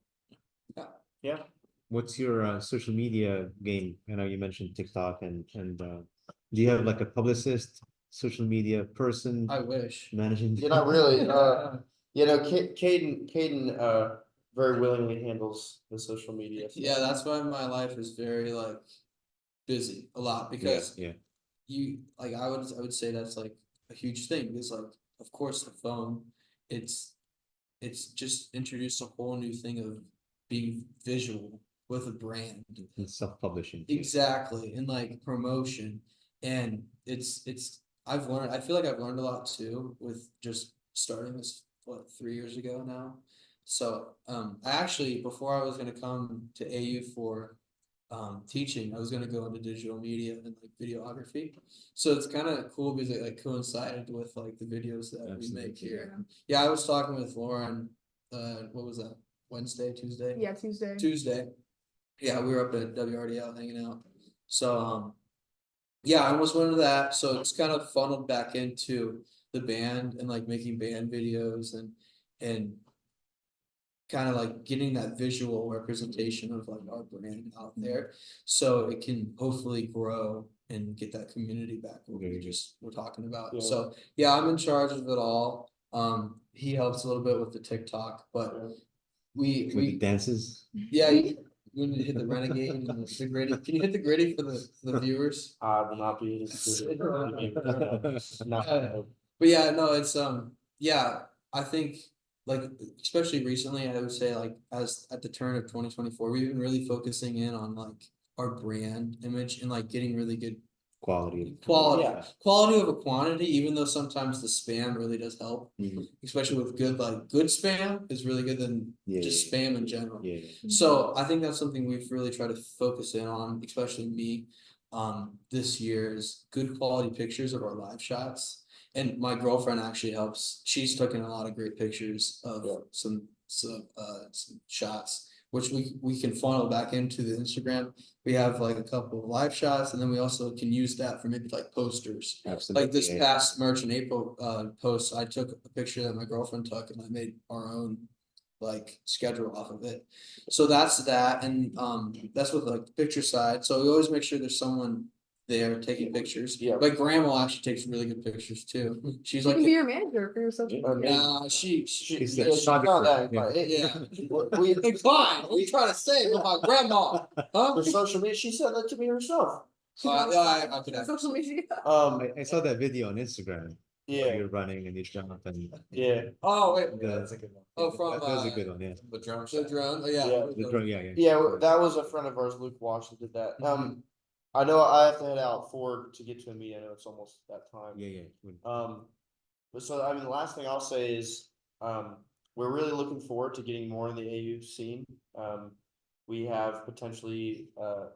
[SPEAKER 4] Yeah.
[SPEAKER 3] What's your social media game? I know you mentioned TikTok and do you have like a publicist, social media person
[SPEAKER 5] I wish.
[SPEAKER 3] managing?
[SPEAKER 4] You're not really. Kaden very willingly handles the social media.
[SPEAKER 5] Yeah, that's why my life is very like busy a lot because
[SPEAKER 3] Yeah.
[SPEAKER 5] you like I would say that's like a huge thing because like of course the phone it's just introduced a whole new thing of being visual with a brand.
[SPEAKER 3] And self-publishing.
[SPEAKER 5] Exactly, and like promotion, and I feel like I've learned a lot too with just starting this 3 years ago now. So I actually before I was gonna come to AU for teaching, I was gonna go into digital media and like videography. So it's kind of cool because it like coincided with like the videos that we make
[SPEAKER 3] Absolutely.
[SPEAKER 5] here. Yeah, I was talking with Lauren. What was that? Tuesday?
[SPEAKER 2] Yeah, Tuesday.
[SPEAKER 5] Tuesday. Yeah, we were up at WRDL hanging out. So yeah, I almost went into that. So it's kind of funneled back into the band and like making band videos and kind of like getting that visual representation of like our brand out there so it can hopefully grow and get that community back, what we
[SPEAKER 3] Very good.
[SPEAKER 5] just were talking about.
[SPEAKER 4] Yeah.
[SPEAKER 5] So, yeah, I'm in charge of it all. He helps a little bit with the TikTok, but
[SPEAKER 3] With the
[SPEAKER 5] we,
[SPEAKER 3] dances.
[SPEAKER 5] yeah, you need to hit the renegade and the gritty. Can you hit the gritty for the viewers?
[SPEAKER 4] I will not be as good.
[SPEAKER 5] But yeah, no, it's yeah, I think like especially recently, I would say like as at the turn of 2024, we've been really focusing in on like our brand image and like getting really good
[SPEAKER 3] Quality.
[SPEAKER 4] Yeah.
[SPEAKER 5] quality over quantity, even though sometimes the spam really does help,
[SPEAKER 3] Mhm.
[SPEAKER 5] especially with good spam is really good than
[SPEAKER 3] Yeah,
[SPEAKER 5] just
[SPEAKER 3] yeah,
[SPEAKER 5] spam in general.
[SPEAKER 3] Yeah.
[SPEAKER 5] So I think that's something we've really tried to focus in on, especially me, this year is good quality pictures of our live shots. And my girlfriend actually helps. She's taken a lot of great pictures of some shots, which we can funnel back into the Instagram. We have like a couple of live shots, and then we also can use that for maybe like posters.
[SPEAKER 3] Absolutely.
[SPEAKER 5] Like this
[SPEAKER 3] yeah.
[SPEAKER 5] past March and April post, I took a picture that my girlfriend took, and I made our own like schedule off of it. So that's that, and that's with like the picture side. So we always make sure there's someone there taking pictures.
[SPEAKER 4] Yeah.
[SPEAKER 5] My grandma actually takes really good pictures too. She's
[SPEAKER 2] You
[SPEAKER 5] like,
[SPEAKER 2] can be your manager for your social media.
[SPEAKER 5] nah, she
[SPEAKER 3] She's
[SPEAKER 4] Yeah,
[SPEAKER 3] the
[SPEAKER 4] she's not
[SPEAKER 3] photographer,
[SPEAKER 4] that,
[SPEAKER 3] yeah.
[SPEAKER 4] but
[SPEAKER 5] yeah. Hey, fine. What are you trying to say about my grandma? Huh?
[SPEAKER 4] for social media, she said that to me herself.
[SPEAKER 5] I could have.
[SPEAKER 2] Social media.
[SPEAKER 3] I saw that video on Instagram. Where
[SPEAKER 4] Yeah,
[SPEAKER 3] you're running and you jump and.
[SPEAKER 4] yeah,
[SPEAKER 5] Oh wait.
[SPEAKER 6] Yeah, that's a good one.
[SPEAKER 5] Oh, from
[SPEAKER 3] That was a good one, yeah.
[SPEAKER 6] The drone
[SPEAKER 5] the
[SPEAKER 6] shot.
[SPEAKER 5] drone. Oh, yeah.
[SPEAKER 4] Yeah.
[SPEAKER 3] The drone, yeah.
[SPEAKER 4] yeah. That was a friend of ours, Luke Walsh, that did that. I know I have to head out to get to a meeting. I know it's almost that time.
[SPEAKER 3] Yeah.
[SPEAKER 4] But so I mean, the last thing I'll say is, we're really looking forward to getting more in the AU scene. We have potentially a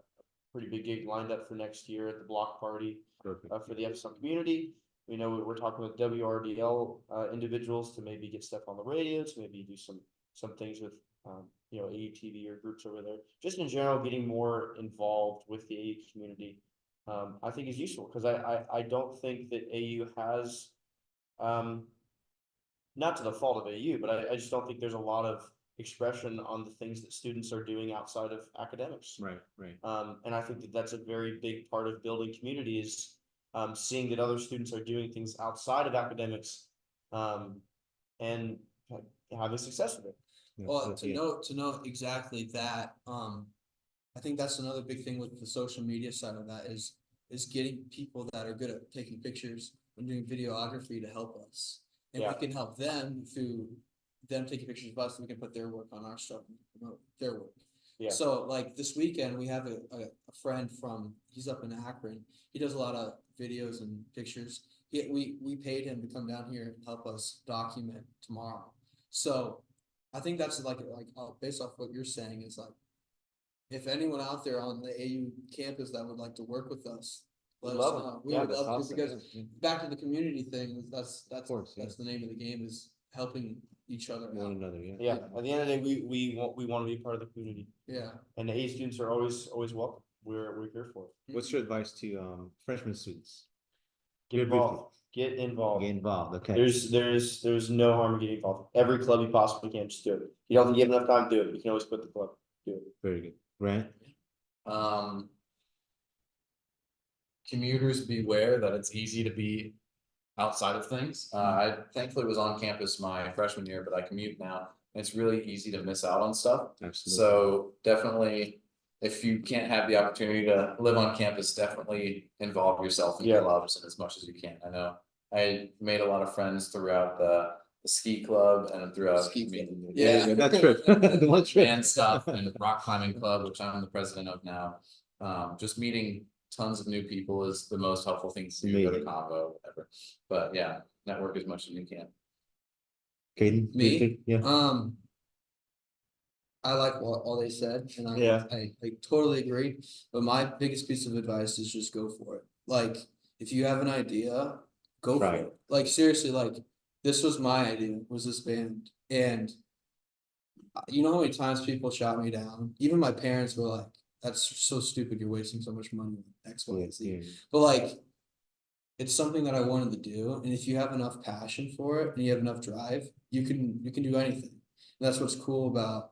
[SPEAKER 4] pretty big gig lined up for next year at the block party
[SPEAKER 3] Perfect.
[SPEAKER 4] for the Epsom community. We know we're talking with WRDL individuals to maybe get stuff on the radio, to maybe do some things with AUTV or groups over there. Just in general, getting more involved with the AU community, I think is useful because I don't think that AU has, not to the fault of AU, but I just don't think there's a lot of expression on the things that students are doing outside of academics.
[SPEAKER 3] Right.
[SPEAKER 4] And I think that that's a very big part of building community is seeing that other students are doing things outside of academics and having success with it.
[SPEAKER 5] Well, to know exactly that, I think that's another big thing with the social media side of that is getting people that are good at taking pictures and doing videography to help us. And we can help them through them taking pictures of us, and we can put their work on our stuff and promote their work.
[SPEAKER 4] Yeah.
[SPEAKER 5] So like this weekend, we have a friend he's up in Akron. He does a lot of videos and pictures. We paid him to come down here and help us document tomorrow. So I think that's like based off what you're saying is like, if anyone out there on the AU campus that would like to work with us, let us know. We would love to, because back to the community thing, that's the name of the game is helping each other
[SPEAKER 3] One
[SPEAKER 5] out.
[SPEAKER 3] another, yeah.
[SPEAKER 4] Yeah, at the end of the day, we want to be part of the community,
[SPEAKER 5] Yeah.
[SPEAKER 4] and the A students are always welcome. We're here for it.
[SPEAKER 3] What's your advice to freshman students?
[SPEAKER 4] Get
[SPEAKER 3] Very briefly.
[SPEAKER 4] involved. Get involved.
[SPEAKER 3] Get involved, okay.
[SPEAKER 4] There's no harm in getting involved. Every club you possibly can, just do it. You don't give enough time to do it. You can always quit the club. Do it.
[SPEAKER 3] Very good. Grant?
[SPEAKER 6] Commuters beware that it's easy to be outside of things. I thankfully was on campus my freshman year, but I commute now. And it's really easy to miss out on stuff.
[SPEAKER 3] Absolutely.
[SPEAKER 6] So definitely, if you can't have the opportunity to live on campus, definitely involve yourself in clubs and as much as you can. I know I made a lot of friends throughout the ski club and throughout
[SPEAKER 3] Yeah, that trip. The one trip.
[SPEAKER 6] band stuff and rock climbing club, which I'm the president of now. Just meeting tons of new people is the most helpful thing to do. Go to Convo, whatever. But yeah, network as much as you can.
[SPEAKER 3] Kaden?
[SPEAKER 5] Me?
[SPEAKER 3] Yeah.
[SPEAKER 5] I like what all they said, and I totally agree. But my biggest piece of advice is just go for it. Like, if you have an idea, go for it. Like, seriously, like, this was my idea, was this band. And you know how many times people shot me down? Even my parents were like, that's so stupid, you're wasting so much money on X, Y, and Z. But like, it's something that I wanted to do. And if you have enough passion for it and you have enough drive, you can do anything. And that's what's cool about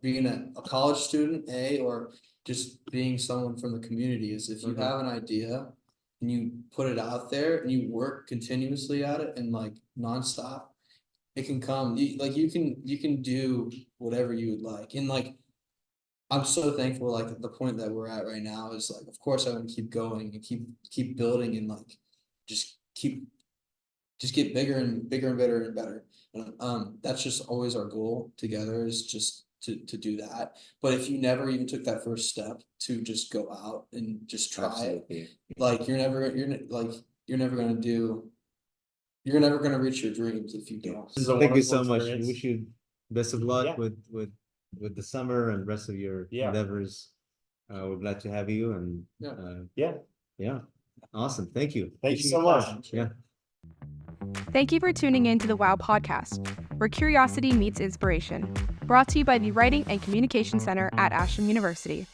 [SPEAKER 5] being a college student, or just being someone from the community is if you
[SPEAKER 4] Mhm.
[SPEAKER 5] have an idea and you put it out there and you work continuously at it and like nonstop, it can come. You can do whatever you would like. And like I'm so thankful, like at the point that we're at right now is like, of course I want to keep going and keep building and like just get bigger and bigger and better and better. And that's just always our goal together is just to do that. But if you never even took that first step to just go out and just try it,
[SPEAKER 3] Absolutely.
[SPEAKER 5] like you're never gonna reach your dreams if you don't.
[SPEAKER 4] This is a
[SPEAKER 3] Thank you
[SPEAKER 4] wonderful
[SPEAKER 3] so much.
[SPEAKER 4] experience.
[SPEAKER 3] Wish you best of luck
[SPEAKER 4] Yeah.
[SPEAKER 3] with the summer and rest of your
[SPEAKER 4] Yeah.
[SPEAKER 3] endeavors. We're glad to have you and
[SPEAKER 5] Yeah.
[SPEAKER 4] Yeah,
[SPEAKER 3] yeah, awesome. Thank you.
[SPEAKER 4] thank you
[SPEAKER 3] Appreciate
[SPEAKER 4] so
[SPEAKER 3] your time.
[SPEAKER 4] much.
[SPEAKER 3] Yeah.
[SPEAKER 1] Thank you for tuning in to the WoW podcast, where curiosity meets inspiration. Brought to you by the Writing and Communication Center at Ashland University.